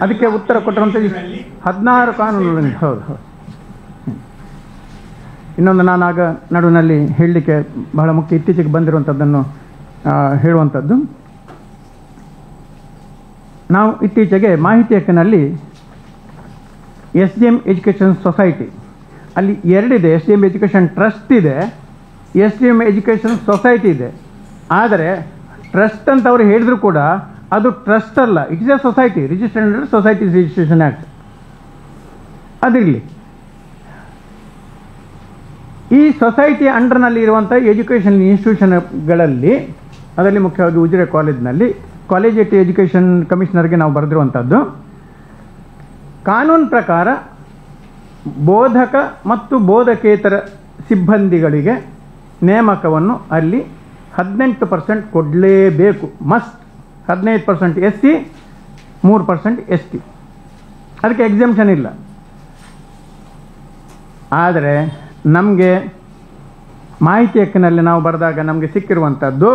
ಅದಕ್ಕೆ ಉತ್ತರ ಕೊಟ್ಟಿರುವಂಥ 16 ಕಾನೂನುಗಳು. ಹೌದು ಹೌದು. ಇನ್ನೊಂದು ನಾನು ಆಗ ನಡುವಿನಲ್ಲಿ ಹೇಳಲಿಕ್ಕೆ ಬಹಳ ಮುಖ್ಯ, ಇತ್ತೀಚೆಗೆ ಬಂದಿರುವಂಥದ್ದನ್ನು ಹೇಳುವಂಥದ್ದು. ನಾವು ಇತ್ತೀಚೆಗೆ ಮಾಹಿತಿ ಹಕ್ಕಿನಲ್ಲಿ SDM ಎಜುಕೇಷನ್ ಸೊಸೈಟಿ, ಅಲ್ಲಿ 2 ಇದೆ. SDM ಎಜುಕೇಷನ್ ಟ್ರಸ್ಟ್ ಇದೆ, SDM ಎಜುಕೇಷನ್ ಸೊಸೈಟಿ ಇದೆ. ಆದರೆ ಟ್ರಸ್ಟ್ ಅಂತ ಅವರು ಹೇಳಿದ್ರು ಕೂಡ ಅದು ಟ್ರಸ್ಟ್ ಅಲ್ಲ, it is a society, registered under societies registration act. ಅದಿರಲಿ. ಈ ಸೊಸೈಟಿ ಅಂಡರ್ನಲ್ಲಿ ಇರುವಂಥ ಎಜುಕೇಷನ್ ಇನ್ಸ್ಟಿಟ್ಯೂಷನ್ಗಳಲ್ಲಿ, ಅದರಲ್ಲಿ ಮುಖ್ಯವಾಗಿ ಉಜಿರೆ ಕಾಲೇಜಿನಲ್ಲಿ ಕಾಲೇಜ್ ಎಜುಕೇಷನ್ ಕಮಿಷನರ್ಗೆ ನಾವು ಬರೆದಿರುವಂಥದ್ದು, ಕಾನೂನು ಪ್ರಕಾರ ಬೋಧಕ ಮತ್ತು ಬೋಧಕೇತರ ಸಿಬ್ಬಂದಿಗಳಿಗೆ ನೇಮಕವನ್ನು ಅಲ್ಲಿ 18% ಕೊಡಲೇಬೇಕು, ಮಸ್ಟ್. 15% SC, 3% ST. ಅದಕ್ಕೆ ಎಕ್ಸೆಂಪ್ಷನ್ ಇಲ್ಲ. ಆದರೆ ನಮಗೆ ಮಾಹಿತಿ ಹಕ್ಕಿನಲ್ಲಿ ನಾವು ಬರೆದಾಗ ನಮಗೆ ಸಿಕ್ಕಿರುವಂಥದ್ದು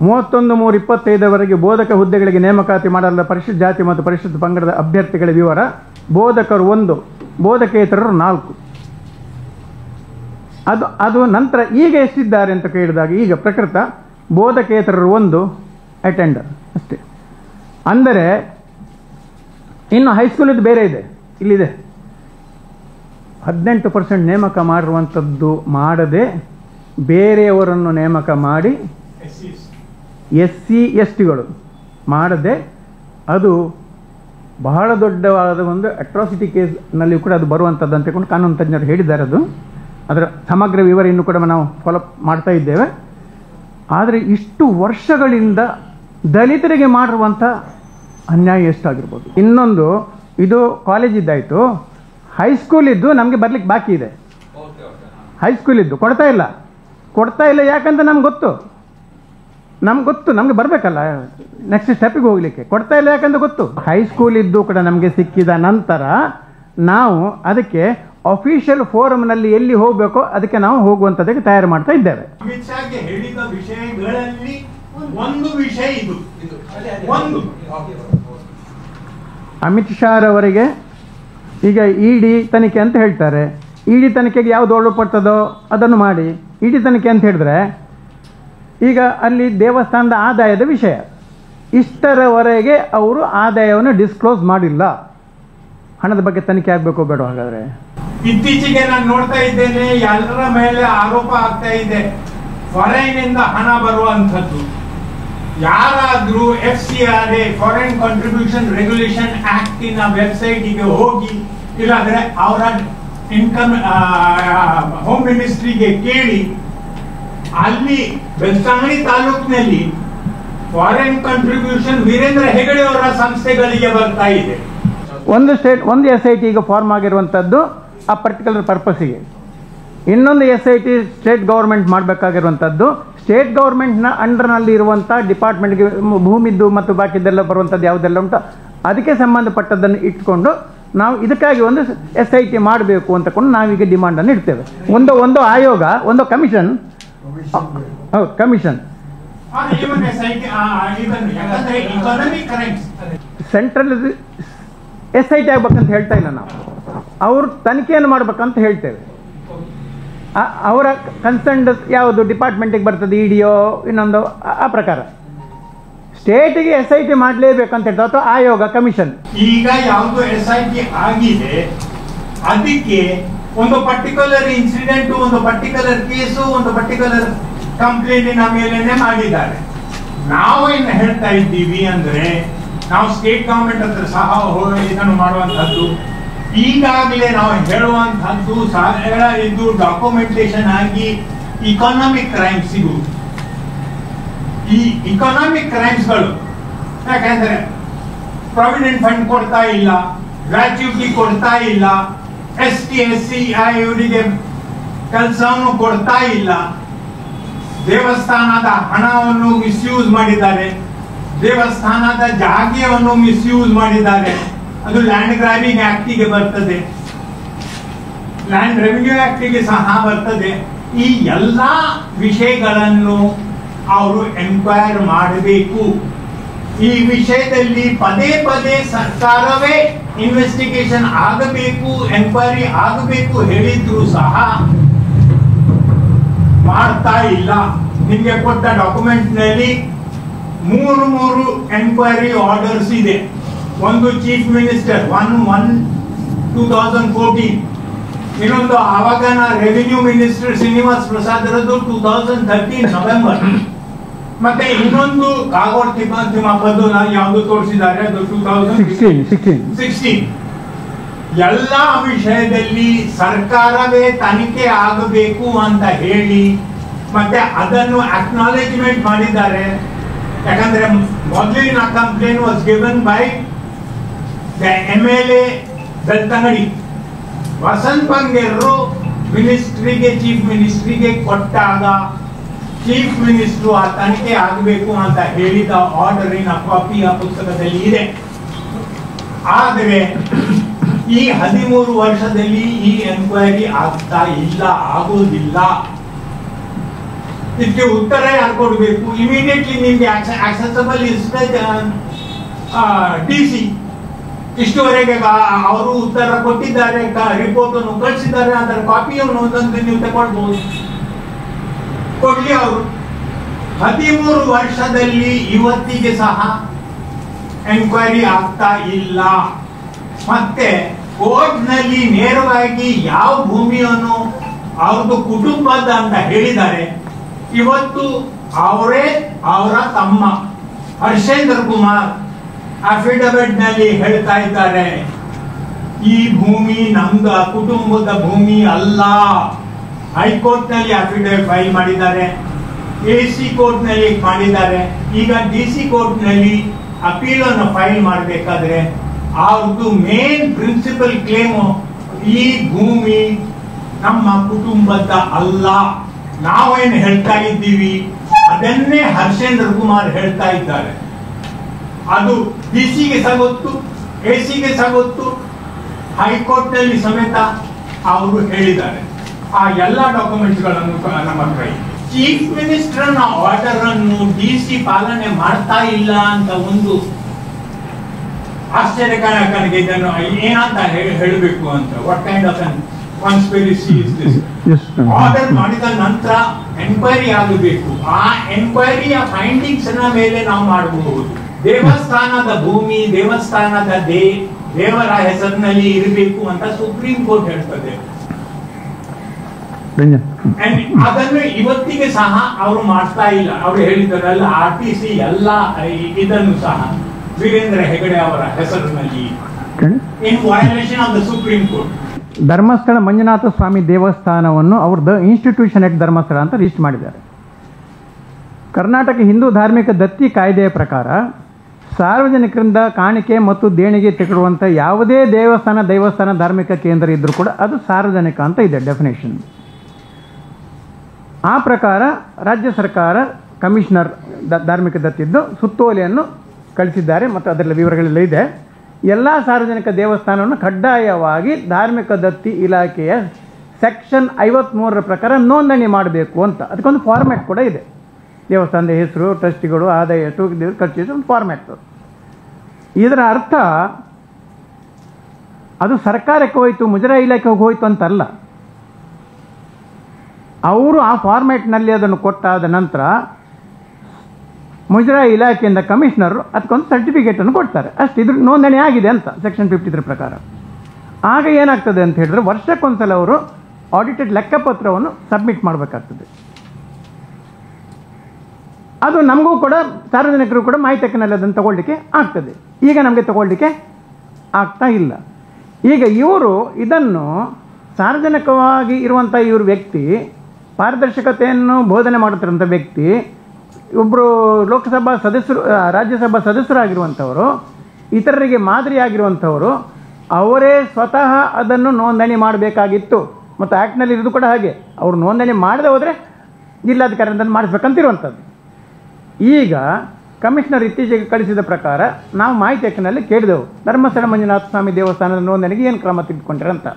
31/3/25 ಬೋಧಕ ಹುದ್ದೆಗಳಿಗೆ ನೇಮಕಾತಿ ಮಾಡಲಾದ ಪರಿಶಿಷ್ಟ ಜಾತಿ ಮತ್ತು ಪರಿಶಿಷ್ಟ ಪಂಗಡದ ಅಭ್ಯರ್ಥಿಗಳ ವಿವರ. ಬೋಧಕರು 1, ಬೋಧಕೇತರರು 4. ಅದು ನಂತರ ಈಗ ಎಷ್ಟಿದ್ದಾರೆ ಅಂತ ಕೇಳಿದಾಗ ಈಗ ಪ್ರಕೃತ ಬೋಧಕೇತರರು 1 ಅಟೆಂಡರ್ ಅಷ್ಟೇ. ಅಂದರೆ ಇನ್ನು ಹೈಸ್ಕೂಲಿದ್ದು ಬೇರೆ ಇದೆ, ಇಲ್ಲಿದೆ. 18% ನೇಮಕ ಮಾಡಿರುವಂಥದ್ದು ಮಾಡದೆ ಬೇರೆಯವರನ್ನು ನೇಮಕ ಮಾಡಿ SC STಗಳು ಮಾಡದೆ, ಅದು ಬಹಳ ದೊಡ್ಡವಾದ ಒಂದು ಅಟ್ರಾಸಿಟಿ ಕೇಸ್ನಲ್ಲಿ ಕೂಡ ಅದು ಬರುವಂಥದ್ದು ಅಂತ ಹೇಳ್ಕೊಂಡು ಕಾನೂನು ತಜ್ಞರು ಹೇಳಿದ್ದಾರೆ. ಅದರ ಸಮಗ್ರ ವಿವರ ಇನ್ನೂ ಕೂಡ ನಾವು ಫಾಲೋಅಪ್ ಮಾಡ್ತಾ ಇದ್ದೇವೆ. ಆದರೆ ಇಷ್ಟು ವರ್ಷಗಳಿಂದ ದಲಿತರಿಗೆ ಮಾಡಿರುವಂಥ ಅನ್ಯಾಯ ಎಷ್ಟಾಗಿರ್ಬೋದು. ಇನ್ನೊಂದು, ಇದು ಕಾಲೇಜಿದ್ದಾಯಿತು, ಹೈಸ್ಕೂಲಿದ್ದು ನಮಗೆ ಬರಲಿಕ್ಕೆ ಬಾಕಿ ಇದೆ. ಹೈಸ್ಕೂಲಿದ್ದು ಕೊಡ್ತಾ ಇಲ್ಲ. ಕೊಡ್ತಾ ಇಲ್ಲ ಯಾಕಂತ ನಮ್ಗೆ ಗೊತ್ತು, ನಮಗೆ ಬರಬೇಕಲ್ಲ ನೆಕ್ಸ್ಟ್ ಸ್ಟೆಪ್ಪಿಗೆ ಹೋಗಲಿಕ್ಕೆ. ಕೊಡ್ತಾ ಇಲ್ಲ ಯಾಕಂತ ಗೊತ್ತು. ಹೈಸ್ಕೂಲ್ ಇದ್ದು ಕೂಡ ನಮಗೆ ಸಿಕ್ಕಿದ ನಂತರ ನಾವು ಅದಕ್ಕೆ ಅಫಿಷಿಯಲ್ ಫೋರಮ್ನಲ್ಲಿ ಎಲ್ಲಿ ಹೋಗಬೇಕೋ ಅದಕ್ಕೆ ನಾವು ಹೋಗುವಂಥದ್ದಕ್ಕೆ ತಯಾರು ಮಾಡ್ತಾ ಇದ್ದೇವೆ. ಅಮಿತ್ ಶಾಗೆ ಹೇಳಿದ ವಿಷಯಗಳಲ್ಲಿ ಒಂದು ವಿಷಯ ಇದು. ಅಮಿತ್ ಶಾ ರವರಿಗೆ ಈಗ ಇಡಿ ತನಿಖೆ ಅಂತ ಹೇಳ್ತಾರೆ. ಇಡಿ ತನಿಖೆಗೆ ಯಾವುದು ಒಳಪಡ್ತದೋ ಅದನ್ನು ಮಾಡಿ. ಇಡಿ ತನಿಖೆ ಅಂತ ಹೇಳಿದ್ರೆ ಈಗ ಅಲ್ಲಿ ದೇವಸ್ಥಾನದ ಆದಾಯದ ವಿಷಯ, ಇಷ್ಟರವರೆಗೆ ಅವರು ಆದಾಯವನ್ನು ಡಿಸ್ಕ್ಲೋಸ್ ಮಾಡಿಲ್ಲ. ಹಣದ ಬಗ್ಗೆ ತನಿಖೆ ಆಗಬೇಕು ಬೇಡ? ಹಾಗಾದ್ರೆ ಇತ್ತೀಚೆಗೆ ನಾನು ನೋಡ್ತಾ ಇದ್ದೇನೆ, ಎಲ್ಲರ ಮೇಲೆ ಆರೋಪ ಆಗ್ತಾ ಇದೆ ಫಾರಿನ್ ಇಂದ ಹಣ ಬರುವಂತದ್ದು. ಯಾರಾದ್ರೂ FCRA foreign contribution regulation act ಇನ ವೆಬ್ಸೈಟ್ ಗೆ ಹೋಗಿ, ಇಲ್ಲಾಂದ್ರೆ ಅವರ ಇನ್ಕಮ್ ಹೋಮ್ ಮಿನಿಸ್ಟ್ರಿಗೆ ಕೇಳಿ, ಅಲ್ಲಿ ಬೆಳ್ತಂಗಡಿ ತಾಲೂಕಿನಲ್ಲಿ ಫಾರಿನ್ ಕಾಂಟ್ರಿಬ್ಯೂಷನ್ ವೀರೇಂದ್ರ ಹೆಗಡೆ ಅವರ ಸಂಸ್ಥೆಗಳಿಗೆ ಬರ್ತಾ ಇದೆ. ಒಂದು SIT ಈಗ ಫಾರ್ಮ್ ಆಗಿರುವಂಥದ್ದು ಆ ಪರ್ಟಿಕ್ಯುಲರ್ ಪರ್ಪಸ್ಸಿಗೆ. ಇನ್ನೊಂದು SIT ಸ್ಟೇಟ್ ಗೌರ್ಮೆಂಟ್ ಮಾಡಬೇಕಾಗಿರುವಂಥದ್ದು ಸ್ಟೇಟ್ ಗೌರ್ಮೆಂಟ್ನ ಅಂಡರ್ನಲ್ಲಿ ಇರುವಂಥ ಡಿಪಾರ್ಟ್ಮೆಂಟ್ಗೆ ಭೂಮಿದ್ದು ಮತ್ತು ಬಾಕಿದ್ದೆಲ್ಲ ಬರುವಂಥದ್ದು ಯಾವುದೆಲ್ಲ ಉಂಟು ಅದಕ್ಕೆ ಸಂಬಂಧಪಟ್ಟದ್ದನ್ನು ಇಟ್ಕೊಂಡು ನಾವು ಇದಕ್ಕಾಗಿ ಒಂದು SIT ಮಾಡಬೇಕು ಅಂತಕೊಂಡು ನಾವೀಗ ಡಿಮಾಂಡನ್ನು ಇಡ್ತೇವೆ. ಒಂದು ಆಯೋಗ, ಒಂದು ಕಮಿಷನ್, ಹೌದು ಕಮಿಷನ್, ಸೆಂಟ್ರಲ್ SIT ಆಗ್ಬೇಕಂತ ಹೇಳ್ತಾ ಇಲ್ಲ ನಾವು, ಅವರು ತನಿಖೆಯನ್ನು ಮಾಡ್ಬೇಕಂತ ಹೇಳ್ತೇವೆ. ಅವರ ಕನ್ಸರ್ನ್ಡ್ ಯಾವುದು ಡಿಪಾರ್ಟ್ಮೆಂಟಿಗೆ ಬರ್ತದೆ, ಇಡಿಯೋ ಇನ್ನೊಂದು ಆ ಪ್ರಕಾರ ಸ್ಟೇಟಿಗೆ SIT ಮಾಡಲೇಬೇಕಂತ ಹೇಳ್ತಾ ಅಥವಾ ಆಯೋಗ ಕಮಿಷನ್. ಈಗ ಯಾವುದು SIT ಆಗಿದೆ ಅದಕ್ಕೆ ಒಂದು ಪರ್ಟಿಕ್ಯುಲರ್ ಇನ್ಸಿಡೆಂಟ್, ಒಂದು ಪರ್ಟಿಕ್ಯುಲರ್ ಕೇಸು, ಒಂದು ಪರ್ಟಿಕ್ಯುಲರ್ ಕಂಪ್ಲೇಂಟಿನ ಮೇಲೇನೆ ಮಾಡಿದ್ದಾರೆ. ನಾವು ಏನು ಹೇಳ್ತಾ ಇದ್ದೀವಿ ಅಂದ್ರೆ, ನಾವು ಸ್ಟೇಟ್ ಗವರ್ಮೆಂಟ್ ಹತ್ರ ಸಹ ಇದನ್ನು ಮಾಡುವಂತಹದ್ದು. ಈಗಾಗಲೇ ನಾವು ಹೇಳುವಂತಹದ್ದು ಇದು ಡಾಕ್ಯುಮೆಂಟೇಶನ್ ಆಗಿ ಇಕಾನಮಿಕ್ ಕ್ರೈಮ್ಸ್ ಇವು. ಈ ಇಕಾನಮಿಕ್ ಕ್ರೈಮ್ಸ್ಗಳು ಯಾಕಂದ್ರೆ ಪ್ರಾವಿಡೆಂಟ್ ಫಂಡ್ ಕೊಡ್ತಾ ಇಲ್ಲ, ಗ್ರಾಚ್ಯುಟಿ ಕೊಡ್ತಾ ಇಲ್ಲ, ST SC ಇವರಿಗೆ ಕೆಲಸವನ್ನು ಕೊಡ್ತಾ ಇಲ್ಲ, ದೇವಸ್ಥಾನದ ಹಣವನ್ನು ಮಿಸ್ಯೂಸ್ ಮಾಡಿದ್ದಾರೆ, ದೇವಸ್ಥಾನದ ಜಾಗೆಯನ್ನು ಮಿಸ್ಯೂಸ್ ಮಾಡಿದ್ದಾರೆ. ಅದು ಲ್ಯಾಂಡ್ ಗ್ರಾಬಿಂಗ್ ಆಕ್ಟಿಗೆ ಬರ್ತದೆ, ಲ್ಯಾಂಡ್ ರೆವಿನ್ಯೂ ಆಕ್ಟಿಗೆ ಸಹ ಬರ್ತದೆ. ಈ ಎಲ್ಲಾ ವಿಷಯಗಳನ್ನು ಅವರು ಎನ್ಕ್ವೈರ್ ಮಾಡಬೇಕು. ಈ ವಿಷಯದಲ್ಲಿ ಪದೇ ಪದೇ ಸರ್ಕಾರವೇ ಇನ್ವೆಸ್ಟಿಗೇಷನ್ ಆಗಬೇಕು, ಎನ್ಕ್ವೈರಿ ಆಗಬೇಕು ಹೇಳಿದ್ರು ಸಹ ಮಾಡ್ತಾ ಇಲ್ಲ. ನಿಮಗೆ ಕೊಟ್ಟ ಡಾಕ್ಯುಮೆಂಟ್ ನಲ್ಲಿ ಮೂರು ಎನ್ಕ್ವೈರಿ ಆರ್ಡರ್ಸ್ ಇದೆ. ಒಂದು ಚೀಫ್ ಮಿನಿಸ್ಟರ್ 1/1/2014, ಇನ್ನೊಂದು ಆವಾಗಿನ ರೆವಿನ್ಯೂ ಮಿನಿಸ್ಟರ್ ಶ್ರೀನಿವಾಸ್ ಪ್ರಸಾದ್ ರದ್ದು 2013 ನವೆಂಬರ್, ಮತ್ತೆ ಇನ್ನೊಂದು ಕಾಗೋಡು ತಿಮ್ಮಪ್ಪದ್ದು ಯಾವುದು ತೋರಿಸಿದ್ದಾರೆ ಅದು 2016. ಎಲ್ಲ ವಿಷಯದಲ್ಲಿ ಸರ್ಕಾರವೇ ತನಿಖೆ ಆಗಬೇಕು ಅಂತ ಹೇಳಿ ಮತ್ತೆ ಅದನ್ನು ಅಕ್ನಾಲೇಜ್ಮೆಂಟ್ ಮಾಡಿದ್ದಾರೆ. ಯಾಕಂದ್ರೆ ಮೊದಲಿನ complaint was given by the MLA Belthangady. Vasanth ಬಂಗೇರರು ಮಿನಿಸ್ಟ್ರಿಗೆ, ಚೀಫ್ ಮಿನಿಸ್ಟ್ರಿಗೆ ಕೊಟ್ಟಾಗ ಚೀಫ್ ಮಿನಿಸ್ಟ್ರು ಆ ತನಿಖೆ ಆಗಬೇಕು ಅಂತ ಹೇಳಿದ ಆರ್ಡರಿನ ಕಾಪಿ ಆ ಪುಸ್ತಕದಲ್ಲಿ ಇದೆ. ಆದರೆ ಈ 13 ವರ್ಷದಲ್ಲಿ ಈ ಎನ್ಕ್ವೈರಿ ಆಗ್ತಾ ಇಲ್ಲ, ಆಗೋದಿಲ್ಲ. ಇದಕ್ಕೆ ಉತ್ತರ ಯಾರು ಕೊಡಬೇಕು? ಇಮಿಡಿಯೇಟ್ಲಿ ನಿಮ್ಗೆ ಆಕ್ಸೆಸಬಲ್ DC. ಇಷ್ಟುವರೆಗೆ ಅವರು ಉತ್ತರ ಕೊಟ್ಟಿದ್ದಾರೆ, ರಿಪೋರ್ಟ್ ಅನ್ನು ಕಳಿಸಿದ್ದಾರೆ, ಅದರ ಕಾಪಿಯನ್ನು ಒಂದೊಂದು ನೀವು ತಗೊಳ್ಬಹುದು, ಕೊಡ್ಲಿ ಅವರು. 13 ವರ್ಷದಲ್ಲಿ ಇವತ್ತಿಗೆ ಸಹ ಎನ್ಕ್ವೈರಿ ಆಗ್ತಾ ಇಲ್ಲ. ಮತ್ತೆ ಕೋರ್ಟ್ ನಲ್ಲಿ ನೇರವಾಗಿ ಯಾವ ಭೂಮಿಯನ್ನು ಅವ್ರದ್ದು ಕುಟುಂಬದ ಅಂತ ಹೇಳಿದ್ದಾರೆ. ಇವತ್ತು ಅವರೇ ಅವರ ತಮ್ಮ ಹರ್ಷೇಂದ್ರ ಕುಮಾರ್ ಅಫಿಡವಿಟ್ ನಲ್ಲಿ ಹೇಳ್ತಾ ಇದ್ದಾರೆ, ಈ ಭೂಮಿ ನಮ್ದು ಕುಟುಂಬದ ಭೂಮಿ ಅಲ್ಲ. ಹೈಕೋರ್ಟ್ ನಲ್ಲಿ ಅಫಿಡವಿಟ್ ಫೈಲ್ ಮಾಡಿದ್ದಾರೆ, AC ಕೋರ್ಟ್ ನಲ್ಲಿ ಮಾಡಿದ್ದಾರೆ. ಈಗ DC ಕೋರ್ಟ್ ನಲ್ಲಿ ಅಪೀಲ್ ಅನ್ನು ಫೈಲ್ ಮಾಡಬೇಕಾದ್ರೆ ಅವ್ರದ್ದು ಮೇನ್ ಪ್ರಿನ್ಸಿಪಲ್ ಕ್ಲೇಮು, ಈ ಭೂಮಿ ನಮ್ಮ ಕುಟುಂಬದ ಅಲ್ಲ. ನಾವೇನು ಹೇಳ್ತಾ ಇದ್ದೀವಿ ಅದನ್ನೇ ಹರ್ಷೇಂದ್ರ ಕುಮಾರ್ ಹೇಳ್ತಾ ಇದ್ದಾರೆ. ಅದು ಡಿಸಿಗೆ ಸಹ ಗೊತ್ತು, ಎಸಿಗೆ ಸಹ ಗೊತ್ತು, ಹೈಕೋರ್ಟ್ ನಲ್ಲಿ ಸಮೇತ ಅವರು ಹೇಳಿದ್ದಾರೆ. ಆ ಎಲ್ಲ ಡಾಕ್ಯುಮೆಂಟ್ಸ್ಗಳನ್ನು ನಮ್ಮ ಹತ್ರ ಇದೆ. ಚೀಫ್ ಮಿನಿಸ್ಟರ್ನ ಆರ್ಡರ್ ಅನ್ನು ಡಿಸಿ ಪಾಲನೆ ಮಾಡ್ತಾ ಇಲ್ಲ ಅಂತ ಒಂದು ಆಶ್ಚರ್ಯಕರನಿಗೆ ಇದನ್ನು ಏನಂತ ಹೇಳಬೇಕು ಅಂತ. What kind of conspiracy is this? Order ಮಾಡಿದ ನಂತರ ಎನ್ಕ್ವೈರಿ ಆಗಬೇಕು. ಆ ಎನ್ಕ್ವೈರಿಯ ಫೈಂಡಿಂಗ್ಸ್ ನ ಮೇಲೆ ನಾವು ಮಾಡಬಹುದು. ದೇವಸ್ಥಾನದ ಭೂಮಿ ದೇವಸ್ಥಾನದ ದೇವರ ಹೆಸರಿನಲ್ಲಿ ಇರಬೇಕು ಅಂತ ಸುಪ್ರೀಂ ಕೋರ್ಟ್ ಹೇಳ್ತದೆ. ಅದನ್ನು ಇವತ್ತಿಗೆ ಸಹ ಅವರು ಮಾಡ್ತಾ ಇಲ್ಲ. ಅವರು ಹೇಳಿದಾರಲ್ಲ RTC ಎಲ್ಲ ಇದನ್ನು ಸಹ ವೀರೇಂದ್ರ ಹೆಗಡೆ ಅವರ ಹೆಸರಿನಲ್ಲಿ in violation of the supreme court. Dharmasthala Manjunatha Swamy ದೇವಸ್ಥಾನವನ್ನು ಅವರು ದ ಇನ್ಸ್ಟಿಟ್ಯೂಷನ್ ಎಟ್ ಧರ್ಮಸ್ಥಳ ಅಂತ ರಿಜಿಸ್ಟರ್ ಮಾಡಿದ್ದಾರೆ. ಕರ್ನಾಟಕ ಹಿಂದೂ ಧಾರ್ಮಿಕ ದತ್ತಿ ಕಾಯ್ದೆಯ ಪ್ರಕಾರ ಸಾರ್ವಜನಿಕರಿಂದ ಕಾಣಿಕೆ ಮತ್ತು ದೇಣಿಗೆ ತೆಗೆದುವಂಥ ಯಾವುದೇ ದೇವಸ್ಥಾನ ಧಾರ್ಮಿಕ ಕೇಂದ್ರ ಇದ್ದರೂ ಕೂಡ ಅದು ಸಾರ್ವಜನಿಕ ಅಂತ ಇದೆ ಡೆಫಿನೇಷನ್. ಆ ಪ್ರಕಾರ ರಾಜ್ಯ ಸರ್ಕಾರ ಕಮಿಷನರ್ ಧಾರ್ಮಿಕ ದತ್ತಿದ್ದು ಸುತ್ತೋಲೆಯನ್ನು ಕಳಿಸಿದ್ದಾರೆ ಮತ್ತು ಅದರಲ್ಲಿ ವಿವರಗಳೆಲ್ಲ ಇದೆ. ಎಲ್ಲ ಸಾರ್ವಜನಿಕ ದೇವಸ್ಥಾನವನ್ನು ಕಡ್ಡಾಯವಾಗಿ ಧಾರ್ಮಿಕ ದತ್ತಿ ಇಲಾಖೆಯ ಸೆಕ್ಷನ್ 53 ಪ್ರಕಾರ ನೋಂದಣಿ ಮಾಡಬೇಕು ಅಂತ. ಅದಕ್ಕೊಂದು ಫಾರ್ಮ್ಯಾಟ್ ಕೂಡ ಇದೆ. ದೇವಸ್ಥಾನದ ಹೆಸರು, ಟ್ರಸ್ಟಿಗಳು, ಆದಾಯ ಎಷ್ಟು, ಖರ್ಚು, ಒಂದು ಫಾರ್ಮ್ಯಾಟ್. ಇದರ ಅರ್ಥ ಅದು ಸರ್ಕಾರಕ್ಕೆ ಹೋಯಿತು, ಮುಜರಾಯಿ ಇಲಾಖೆಗೆ ಹೋಯಿತು ಅಂತಲ್ಲ. ಅವರು ಆ ಫಾರ್ಮ್ಯಾಟ್ನಲ್ಲಿ ಅದನ್ನು ಕೊಟ್ಟಾದ ನಂತರ ಮುಜರಾಯಿ ಇಲಾಖೆಯಿಂದ ಕಮಿಷನರು ಅದಕ್ಕೊಂದು ಸರ್ಟಿಫಿಕೇಟನ್ನು ಕೊಡ್ತಾರೆ ಅಷ್ಟು. ಇದ್ರ ನೋಂದಣಿ ಆಗಿದೆ ಅಂತ ಸೆಕ್ಷನ್ 53 ಪ್ರಕಾರ. ಆಗ ಏನಾಗ್ತದೆ ಅಂತ ಹೇಳಿದ್ರೆ ವರ್ಷಕ್ಕೊಂದ್ಸಲ ಅವರು ಆಡಿಟೆಡ್ ಲೆಕ್ಕಪತ್ರವನ್ನು ಸಬ್ಮಿಟ್ ಮಾಡಬೇಕಾಗ್ತದೆ. ಅದು ನಮಗೂ ಕೂಡ ಸಾರ್ವಜನಿಕರು ಕೂಡ ಮಾಹಿತಿ ಹಕ್ಕಿನಲ್ಲಿ ಅದನ್ನು ತಗೊಳ್ಳಿಕ್ಕೆ ಆಗ್ತದೆ. ಈಗ ನಮಗೆ ತಗೊಳ್ಳಿಕ್ಕೆ ಆಗ್ತಾ ಇಲ್ಲ. ಈಗ ಇವರು ಇದನ್ನು ಸಾರ್ವಜನಿಕವಾಗಿ ಇರುವಂಥ ಇವರು ವ್ಯಕ್ತಿ, ಪಾರದರ್ಶಕತೆಯನ್ನು ಬೋಧನೆ ಮಾಡುತ್ತಿರುವಂಥ ವ್ಯಕ್ತಿ, ಒಬ್ಬರು ಲೋಕಸಭಾ ಸದಸ್ಯರು, ರಾಜ್ಯಸಭಾ ಸದಸ್ಯರಾಗಿರುವಂಥವರು, ಇತರರಿಗೆ ಮಾದರಿಯಾಗಿರುವಂಥವರು, ಅವರೇ ಸ್ವತಃ ಅದನ್ನು ನೋಂದಣಿ ಮಾಡಬೇಕಾಗಿತ್ತು. ಮತ್ತು ಆ್ಯಕ್ಟ್ನಲ್ಲಿ ಇರೋದು ಕೂಡ ಹಾಗೆ, ಅವರು ನೋಂದಣಿ ಮಾಡದೆ ಹೋದರೆ ಜಿಲ್ಲಾಧಿಕಾರಿಯಿಂದ ಮಾಡಿಸ್ಬೇಕಂತಿರುವಂಥದ್ದು. ಈಗ ಕಮಿಷನರ್ ಇತ್ತೀಚೆಗೆ ಕಳಿಸಿದ ಪ್ರಕಾರ ನಾವು ಮಾಹಿತಿ ಹಕ್ಕಿನಲ್ಲಿ ಕೇಳಿದೆವು, ಧರ್ಮಸ್ಥಳ ಮಂಜುನಾಥ ಸ್ವಾಮಿ ದೇವಸ್ಥಾನದ ನೋಂದಣಿಗೆ ಏನು ಕ್ರಮ ತೆಗೆದುಕೊಂಡ್ರಂತ.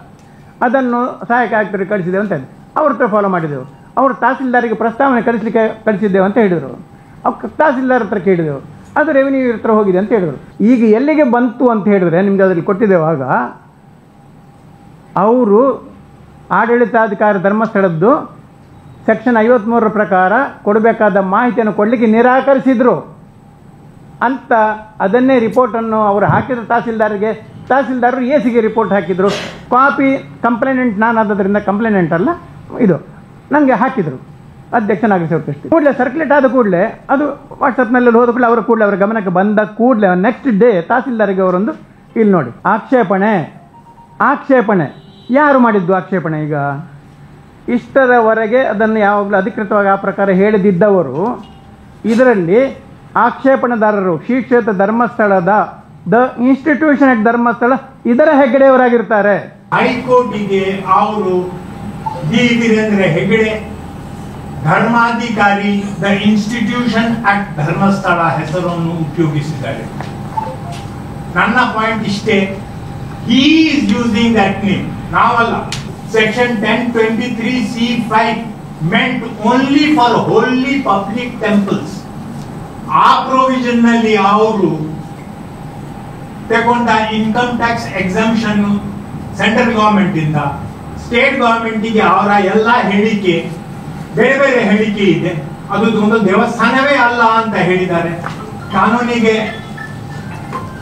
ಅದನ್ನು ಸಹಾಯಕ ಆಯುಕ್ತರಿಗೆ ಕಳಿಸಿದ್ದೇವೆ ಅಂತ ಹೇಳಿ ಅವ್ರ ಹತ್ರ ಫಾಲೋ ಮಾಡಿದೆವು. ಅವರು ತಹಸೀಲ್ದಾರಿಗೆ ಪ್ರಸ್ತಾವನೆ ಕಳಿಸಿದ್ದೇವೆ ಅಂತ ಹೇಳಿದರು. ಅವ್ರು ತಹಸೀಲ್ದಾರ್ ಹತ್ರ ಕೇಳಿದೆವು, ಅದು ರೆವಿನ್ಯೂ ಹತ್ರ ಹೋಗಿದೆ ಅಂತ ಹೇಳಿದರು. ಈಗ ಎಲ್ಲಿಗೆ ಬಂತು ಅಂತ ಹೇಳಿದ್ರೆ ನಿಮಗೆ ಅದರಲ್ಲಿ ಕೊಟ್ಟಿದ್ದೇವಾಗ ಅವರು ಆಡಳಿತಾಧಿಕಾರಿ ಧರ್ಮಸ್ಥಳದ್ದು ಸೆಕ್ಷನ್ 53 ಪ್ರಕಾರ ಕೊಡಬೇಕಾದ ಮಾಹಿತಿಯನ್ನು ಕೊಡಲಿಕ್ಕೆ ನಿರಾಕರಿಸಿದರು ಅಂತ ಅದನ್ನೇ ರಿಪೋರ್ಟನ್ನು ಅವರು ಹಾಕಿದ್ರು ತಹಸೀಲ್ದಾರರು ಎಸಿಗೆ ರಿಪೋರ್ಟ್ ಹಾಕಿದರು. ಕಾಪಿ ಕಂಪ್ಲೇನೆಂಟ್ ನಾನಾದ್ದರಿಂದ ಕಂಪ್ಲೇನೆಂಟ್ ಅಲ್ಲ ಇದು ನನಗೆ ಹಾಕಿದರು ಅಧ್ಯಕ್ಷನಾಗಿ ಸೇರ್ತಷ್ಟೇ. ಕೂಡಲೇ ಸರ್ಕ್ಯುಲೇಟ್ ಆದ ಕೂಡಲೇ ಅದು ವಾಟ್ಸಪ್ನಲ್ಲಿ ಹೋದ ಕೂಡಲೇ ಅವರ ಗಮನಕ್ಕೆ ಬಂದ ಕೂಡಲೇ ನೆಕ್ಸ್ಟ್ ಡೇ ತಹಸೀಲ್ದಾರಿಗೆ ಅವರೊಂದು ಇಲ್ಲಿ ನೋಡಿ ಆಕ್ಷೇಪಣೆ ಯಾರು ಮಾಡಿದ್ದು ಆಕ್ಷೇಪಣೆ? ಈಗ ಇಷ್ಟರವರೆಗೆ ಅದನ್ನು ಯಾವಾಗಲೂ ಅಧಿಕೃತವಾಗಿ ಆ ಪ್ರಕಾರ ಹೇಳಿದ್ದವರು ಇದರಲ್ಲಿ ಆಕ್ಷೇಪಣೆದಾರರು ಶ್ರೀ ಕ್ಷೇತ್ರ ಧರ್ಮಸ್ಥಳದ ದ ಇನ್ಸ್ಟಿಟ್ಯೂಷನ್ ಅಟ್ ಧರ್ಮಸ್ಥಳ ಇದರ ಹೆಗ್ಗಡೆಯವರಾಗಿರ್ತಾರೆ. ಹೈಕೋರ್ಟಿಗೆ ಅವರು ಜಿ ವೀರೇಂದ್ರ ಹೆಗಡೆ ಧರ್ಮಾಧಿಕಾರಿ ದ ಇನ್ಸ್ಟಿಟ್ಯೂಷನ್ ಅಟ್ ಧರ್ಮಸ್ಥಳ ಹೆಸರನ್ನು ಉಪಯೋಗಿಸಿದ್ದಾರೆ. ನನ್ನ ಪಾಯಿಂಟ್ ಇಷ್ಟೇ, he is using that name, ನಾವಲ್ಲ. Section 1023C5 meant only for holy public temples. ಆ ಪ್ರೊವಿಷನ್ ನಲ್ಲಿ ಅವರು ತಗೊಂಡ income tax exemption central government ಇಂದ ಸ್ಟೇಟ್ ಗವರ್ಮೆಂಟಿಗೆ ಅವರ ಎಲ್ಲ ಹೇಳಿಕೆ ಬೇರೆ ಬೇರೆ ಹೇಳಿಕೆ ಇದೆ. ಅದು ಒಂದು ದೇವಸ್ಥಾನವೇ ಅಲ್ಲ ಅಂತ ಹೇಳಿದ್ದಾರೆ. ಕಾನೂನಿಗೆ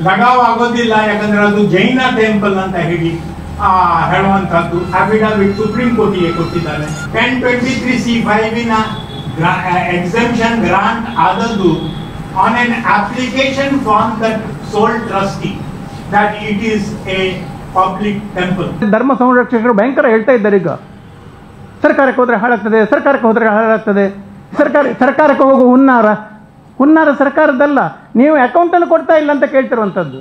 ಲಗಾವಾಗೋದಿಲ್ಲ, ಯಾಕಂದ್ರೆ ಅದು ಜೈನ ಟೆಂಪಲ್ ಅಂತ ಹೇಳಿ ಹೇಳುವಂತದ್ದು ಅಫಿಡವಿಟ್ ಸುಪ್ರೀಂ ಕೋರ್ಟಿಗೆ ಕೊಟ್ಟಿದ್ದಾರೆ. 1023C5 ಎಕ್ಸೆಂಪ್ಷನ್ ಗ್ರಾಂಟ್ ಆದದ್ದು on an application from that sole trustee that it is a public temple. ಧರ್ಮ ಸಂರಕ್ಷಕರು ಭಯಂಕರ ಹೇಳ್ತಾ ಇದ್ದಾರೆ. ಈಗ ಸರ್ಕಾರಕ್ಕೆ ಹೋದ್ರೆ ಹಾಳಾಗ್ತದೆ. ಸರ್ಕಾರಕ್ಕೆ ಹೋಗೋ ಹುನ್ನಾರ ಸರ್ಕಾರದಲ್ಲ, ನೀವು ಅಕೌಂಟನ್ನು ಕೊಡ್ತಾ ಇಲ್ಲ ಅಂತ ಕೇಳ್ತಿರುವಂಥದ್ದು.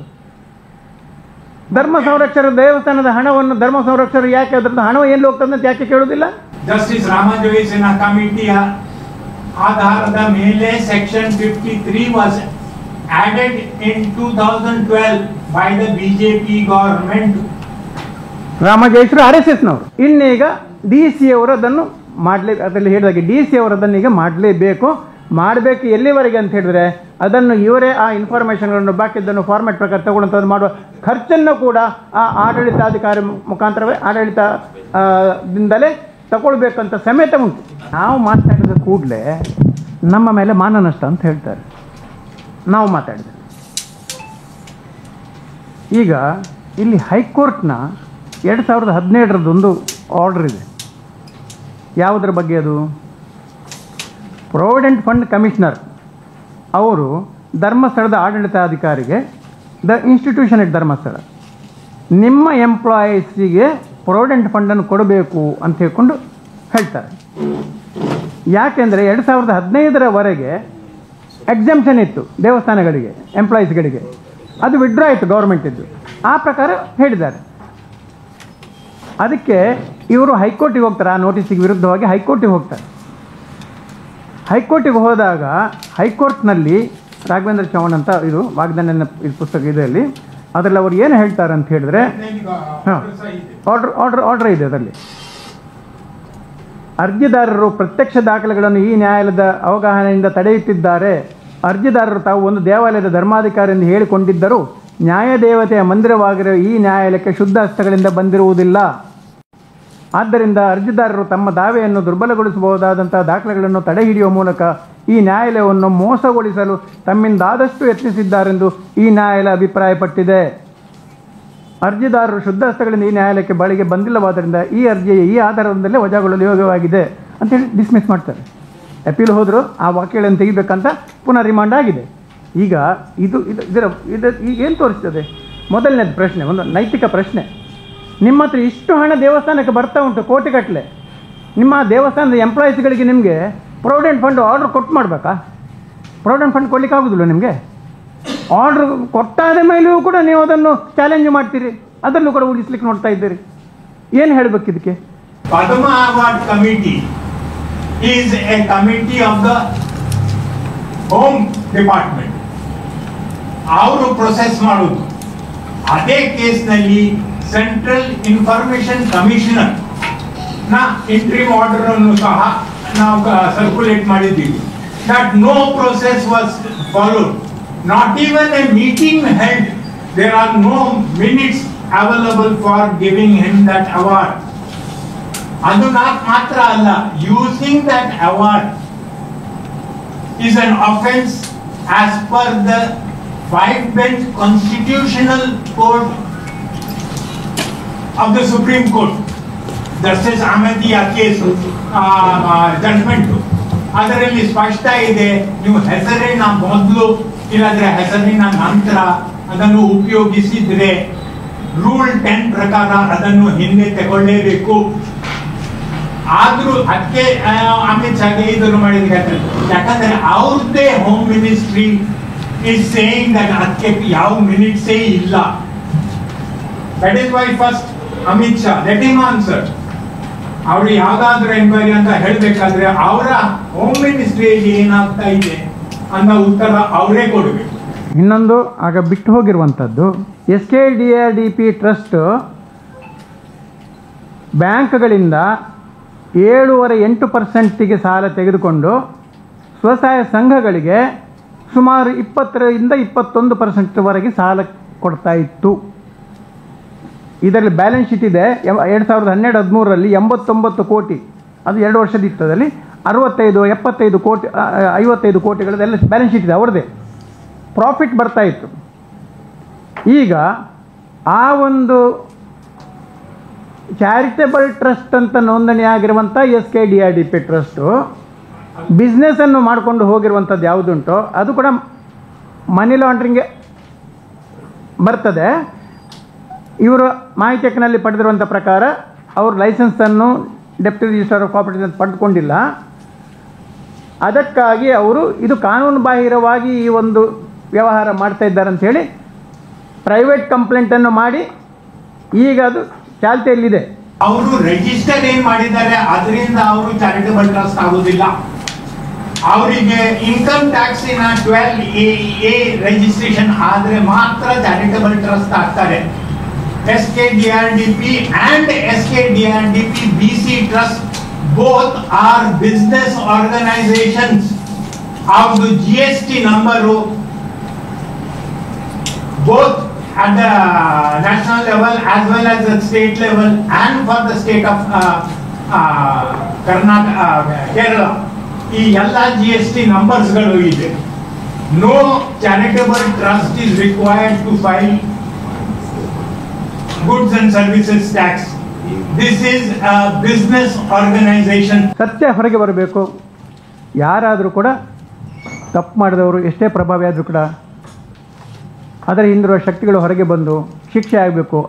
ಧರ್ಮ ಸಂರಕ್ಷಕರು ದೇವಸ್ಥಾನದ ಹಣವನ್ನು ಧರ್ಮ ಸಂರಕ್ಷಕರು ಯಾಕೆ ಅದ್ರದ್ದು ಹಣ ಎಲ್ಲಿ ಹೋಗ್ತದೆ ಅಂತ ಯಾಕೆ ಕೇಳೋದಿಲ್ಲ? ಜಸ್ಟಿಸ್ ರಾಮಜೋಯಿಸಿನ ಕಮಿಟಿಯ ಆಧಾರದ ಮೇಲೆ section 53 was added in 2012 by the BJP government. ರಾಮಜೋಯಿಸರು RSSನವರು. ಇನ್ನೀಗ DC ಅವರು ಅದನ್ನು ಅದರಲ್ಲಿ ಹೇಳಿದಾಗೆ DC ಅವರು ಅದನ್ನು ಈಗ ಮಾಡಲೇಬೇಕು. ಮಾಡಬೇಕು ಎಲ್ಲಿವರೆಗೆ ಅಂತ ಹೇಳಿದ್ರೆ ಅದನ್ನು ಇವರೇ ಆ ಇನ್ಫಾರ್ಮೇಷನ್ಗಳನ್ನು ಬಾಕಿದ್ದನ್ನು ಫಾರ್ಮ್ಯಾಟ್ ಪ್ರಕಾರ ತಗೊಳ್ಳೋಂಥದ್ದು ಮಾಡುವ ಖರ್ಚನ್ನು ಕೂಡ ಆ ಆಡಳಿತಾಧಿಕಾರಿ ಮುಖಾಂತರವೇ ಆಡಳಿತದಿಂದಲೇ ತಗೊಳ್ಬೇಕಂತ ಸಮೇತ ಉಂಟು. ನಾವು ಮಾತನಾಡಿದ ಕೂಡಲೇ ನಮ್ಮ ಮೇಲೆ ಮಾನನಷ್ಟ ಅಂತ ಹೇಳ್ತಾರೆ. ನಾವು ಮಾತಾಡಿದೆ. ಈಗ ಇಲ್ಲಿ ಹೈಕೋರ್ಟ್ನ 2017 ಆರ್ಡರ್ ಇದೆ. ಯಾವುದರ ಬಗ್ಗೆ ಅದು? ಪ್ರಾವಿಡೆಂಟ್ ಫಂಡ್ ಕಮಿಷನರ್ ಅವರು ಧರ್ಮಸ್ಥಳದ ಆಡಳಿತಾಧಿಕಾರಿಗೆ ದ ಇನ್ಸ್ಟಿಟ್ಯೂಷನ್ ಎಟ್ ಧರ್ಮಸ್ಥಳ ನಿಮ್ಮ ಎಂಪ್ಲಾಯೀಸಿಗೆ ಪ್ರಾವಿಡೆಂಟ್ ಫಂಡನ್ನು ಕೊಡಬೇಕು ಅಂತ ಹೇಳ್ಕೊಂಡು ಹೇಳ್ತಾರೆ. ಯಾಕೆಂದರೆ 2015 ಎಕ್ಸೆಂಪ್ಷನ್ ಇತ್ತು ದೇವಸ್ಥಾನಗಳಿಗೆ, ಎಂಪ್ಲಾಯೀಸ್ಗಳಿಗೆ. ಅದು ವಿಡ್ರಾ ಆಯಿತು ಗೌರ್ಮೆಂಟಿದ್ದು. ಆ ಪ್ರಕಾರ ಹೇಳಿದ್ದಾರೆ. ಅದಕ್ಕೆ ಇವರು ಹೈಕೋರ್ಟಿಗೆ ಹೋಗ್ತಾರೆ. ಆ ನೋಟಿಸಿಗೆ ವಿರುದ್ಧವಾಗಿ ಹೈಕೋರ್ಟಿಗೆ ಹೋಗ್ತಾರೆ. ಹೈಕೋರ್ಟಿಗೆ ಹೋದಾಗ ಹೈಕೋರ್ಟ್ನಲ್ಲಿ ರಾಘವೇಂದ್ರ ಚೌಹಾಣ್ ಅಂತ ಇದು ವಾಗ್ದಾನ ಪುಸ್ತಕ ಇದರಲ್ಲಿ ಅದರಲ್ಲಿ ಅವರು ಏನು ಹೇಳ್ತಾರೆ ಅಂತ ಹೇಳಿದ್ರೆ, ಆರ್ಡರ್ ಇದೆ ಅದರಲ್ಲಿ. ಅರ್ಜಿದಾರರು ಪ್ರತ್ಯಕ್ಷ ದಾಖಲೆಗಳನ್ನು ಈ ನ್ಯಾಯಾಲಯದ ಅವಗಾಹನೆಯಿಂದ ತಡೆಯುತ್ತಿದ್ದಾರೆ. ಅರ್ಜಿದಾರರು ತಾವು ಒಂದು ದೇವಾಲಯದ ಧರ್ಮಾಧಿಕಾರಿ ಎಂದು ಹೇಳಿಕೊಂಡಿದ್ದರೂ ನ್ಯಾಯದೇವತೆಯ ಮಂದಿರವಾಗಿರುವ ಈ ನ್ಯಾಯಾಲಯಕ್ಕೆ ಶುದ್ಧ ಹಸ್ತಗಳಿಂದ ಬಂದಿರುವುದಿಲ್ಲ. ಆದ್ದರಿಂದ ಅರ್ಜಿದಾರರು ತಮ್ಮ ದಾವೆಯನ್ನು ದುರ್ಬಲಗೊಳಿಸಬಹುದಾದಂತಹ ದಾಖಲೆಗಳನ್ನು ತಡೆಹಿಡಿಯುವ ಮೂಲಕ ಈ ನ್ಯಾಯಾಲಯವನ್ನು ಮೋಸಗೊಳಿಸಲು ತಮ್ಮಿಂದಾದಷ್ಟು ಯತ್ನಿಸಿದ್ದಾರೆಂದು ಈ ನ್ಯಾಯಾಲಯ ಅಭಿಪ್ರಾಯಪಟ್ಟಿದೆ. ಅರ್ಜಿದಾರರು ಶುದ್ಧ ಹಸ್ತಗಳಿಂದ ಈ ನ್ಯಾಯಾಲಯಕ್ಕೆ ಬಳಿಗೆ ಬಂದಿಲ್ಲವಾದ್ದರಿಂದ ಈ ಅರ್ಜಿಯ ಈ ಆಧಾರದಿಂದಲೇ ವಜಾಗೊಳ್ಳಲು ಯೋಗ್ಯವಾಗಿದೆ ಅಂತೇಳಿ ಡಿಸ್ಮಿಸ್ ಮಾಡ್ತಾರೆ. ಅಪೀಲ್ ಹೋದರೂ ಆ ವಾಕ್ಯಗಳನ್ನು ತೆಗಿಬೇಕಂತ ಪುನಃ ರಿಮಾಂಡ್ ಆಗಿದೆ. ಈಗ ಇದರ ಏನು ತೋರಿಸ್ತದೆ? ಮೊದಲನೇದು ಪ್ರಶ್ನೆ, ಒಂದು ನೈತಿಕ ಪ್ರಶ್ನೆ. ನಿಮ್ಮ ಹತ್ರ ಇಷ್ಟು ಹಣ ದೇವಸ್ಥಾನಕ್ಕೆ ಬರ್ತಾ ಉಂಟು, ಕೋಟಿಗಟ್ಟಲೆ. ನಿಮ್ಮ ದೇವಸ್ಥಾನದ ಎಂಪ್ಲಾಯೀಸ್ಗಳಿಗೆ ನಿಮಗೆ ಪ್ರಾವಿಡೆಂಟ್ ಫಂಡ್ ಆರ್ಡರ್ ಕೊಟ್ಟು ಮಾಡಬೇಕಾ? ಪ್ರಾವಿಡೆಂಟ್ ಫಂಡ್ ಕೊಡ್ಲಿಕ್ಕೆ ಆಗೋದಿಲ್ಲ ನಿಮಗೆ. ಆರ್ಡರ್ ಕೊಟ್ಟಾದ ಮೇಲೆಯೂ ಕೂಡ ನೀವು ಅದನ್ನು ಚಾಲೆಂಜ್ ಮಾಡ್ತೀರಿ, ಅದನ್ನು ಕೂಡ ಉಳಿಸ್ಲಿಕ್ಕೆ ನೋಡ್ತಾ ಇದ್ದೀರಿ. ಏನು ಹೇಳಬೇಕು ಇದಕ್ಕೆ? Padma award committee is a committee of the home department. ಅವರು ಪ್ರೊಸೆಸ್ ಮಾಡೋದು. ಅದೇ ಕೇಸ್ನಲ್ಲಿ ಸೆಂಟ್ರಲ್ ಇನ್ಫಾರ್ಮೇಶನ್ ಕಮಿಷನರ್ ನ ಇಂಟ್ರಿಮ್ ಆರ್ಡರ್ ಅನ್ನು ಸಹ ನಾವು ಸರ್ಕ್ಯುಲೇಟ್ ಮಾಡಿದ್ದೀವಿ. That no process was followed, not even a meeting held. There are no minutes available for giving him that award. ಅದು ಮಾತ್ರ ಅಲ್ಲ, using that award is an offense as per the 5-bench constitutional court of the Supreme Court. Justice Ahmadiyya case judgment ಅದರಲ್ಲಿ ಸ್ಪಷ್ಟ ಇದೆ, ನೀವು ಹೆಸರಿನ ಮೊದಲು ಇಲ್ಲದ್ರೆ ಹೆಸರಿನ ನಂತರ ಅದನ್ನು ಉಪಯೋಗಿಸಿದ್ರೆ ರೂಲ್ 10 ಪ್ರಕಾರ ಅದನ್ನು ಹಿಂದೆ ತಗೊಳ್ಳೇಬೇಕು. ಆದ್ರೂ ಅದಕ್ಕೆ ಅಮಿತ್ ಶಾಗೆ ಇದನ್ನು ಮಾಡಿದ್ರೆ ಯಾಕಂದ್ರೆ ಅವ್ರದ್ದೇ home ministry is saying that ಅದಕ್ಕೆ ಯಾವ ಮಿನಿಟ್ಸೇ ಇಲ್ಲ. That is why first Amit Shah let him answer. ಅವರು ಯಾವ್ದಾದ್ರು ಎನ್ಕ್ವೈರಿ ಅಂತ ಹೇಳ್ಬೇಕಾದ್ರೆ ಅವರ ಹೋಮ್ ಮಿನಿಸ್ಟ್ರಿಯಲ್ಲಿ ಏನಾಗ್ತಾ ಇದೆ ಅನ್ನೋ ಉತ್ತರ ಅವರೇ ಕೊಡಬೇಕು. ಇನ್ನೊಂದು ಆಗ ಬಿಟ್ಟು ಹೋಗಿರುವಂಥದ್ದು, SKDRDP ಟ್ರಸ್ಟ್ ಬ್ಯಾಂಕ್ಗಳಿಂದ 7.8% ಸಾಲ ತೆಗೆದುಕೊಂಡು ಸ್ವಸಹಾಯ ಸಂಘಗಳಿಗೆ ಸುಮಾರು 20ರಿಂದ 21% ಸಾಲ ಕೊಡ್ತಾ ಇತ್ತು. ಇದರಲ್ಲಿ ಬ್ಯಾಲೆನ್ಸ್ ಶೀಟ್ ಇದೆ. 2012-13ರಲ್ಲಿ 89 ಕೋಟಿ, ಅದು 2 ವರ್ಷದ ಇತ್ತದಲ್ಲಿ 65, 75 ಕೋಟಿ, 55 ಕೋಟಿಗಳದೆಲ್ಲ ಬ್ಯಾಲೆನ್ಸ್ ಶೀಟ್ ಇದೆ ಅವ್ರದ್ದೇ. ಪ್ರಾಫಿಟ್ ಬರ್ತಾ ಇತ್ತು. ಈಗ ಆ ಒಂದು ಚಾರಿಟೇಬಲ್ ಟ್ರಸ್ಟ್ ಅಂತ ನೋಂದಣಿಯಾಗಿರುವಂಥ SKDRDP ಟ್ರಸ್ಟು ಬಿಸ್ನೆಸ್ಸನ್ನು ಮಾಡಿಕೊಂಡು ಹೋಗಿರುವಂಥದ್ದು ಯಾವುದುಂಟೋ ಅದು ಕೂಡ ಮನಿ ಲಾಂಡ್ರಿಂಗ್ಗೆ ಬರ್ತದೆ. ಇವರು ಮಾಹಿತಿ ಹಕ್ಕಿನಲ್ಲಿ ಪಡೆದಿರುವಂಥ ಪ್ರಕಾರ ಅವರು ಲೈಸೆನ್ಸನ್ನು ಡೆಪ್ಟಿ ರಿಜಿಸ್ಟ್ರಾರ್ ಆಫ್ ಕೋಆಪರೇಟಿವ್ ಪಡೆದುಕೊಂಡಿಲ್ಲ. ಅದಕ್ಕಾಗಿ ಅವರು ಇದು ಕಾನೂನು ಬಾಹಿರವಾಗಿ ಈ ಒಂದು ವ್ಯವಹಾರ ಮಾಡ್ತಾ ಇದ್ದಾರೆ ಅಂಥೇಳಿ ಪ್ರೈವೇಟ್ ಕಂಪ್ಲೇಂಟನ್ನು ಮಾಡಿ ಈಗ ಅದು ಚಾಲ್ತಿಯಲ್ಲಿದೆ. ಅವರು ರಿಜಿಸ್ಟರ್ ಏನ್ ಮಾಡಿದ್ದಾರೆ ಅದರಿಂದ ಅವರು ಚಾರಿಟಬಲ್ ಟ್ರಸ್ಟ್ ಆಗುದಿಲ್ಲ. ಅವರಿಗೆ ಇನ್ಕಮ್ ಟ್ಯಾಕ್ಸ್ ಇನ 12A ರಿಜಿಸ್ಟ್ರೇಷನ್ ಆದ್ರೆ ಮಾತ್ರ ಚಾರಿಟಬಲ್ ಟ್ರಸ್ಟ್ ಆಗ್ತಾರೆ. SKDRDP and SKDRDP BC Trust both are business organizations. ಅವ್ರದ್ದು GST number both at the national level as well as the state level and for the state of Kerala, ಈ ಎಲ್ಲ GST numbers ಗಳು ಇದೆ. No charitable trust is required to file goods and services tax. This is a business organization. ಸತ್ಯ ಹೊರಗೆ ಬರಬೇಕು. ಯಾರಾದರೂ ಕೂಡ ತಪ್ಪು ಮಾಡಿದವರು ಎಷ್ಟೇ ಪ್ರಭಾವಿ ಆದರೂ ಕೂಡ ಅದರ ಹಿಂದಿರುವ ಶಕ್ತಿಗಳು ಹೊರಗೆ ಬಂದು ಶಿಕ್ಷೆ ಆಗಬೇಕು.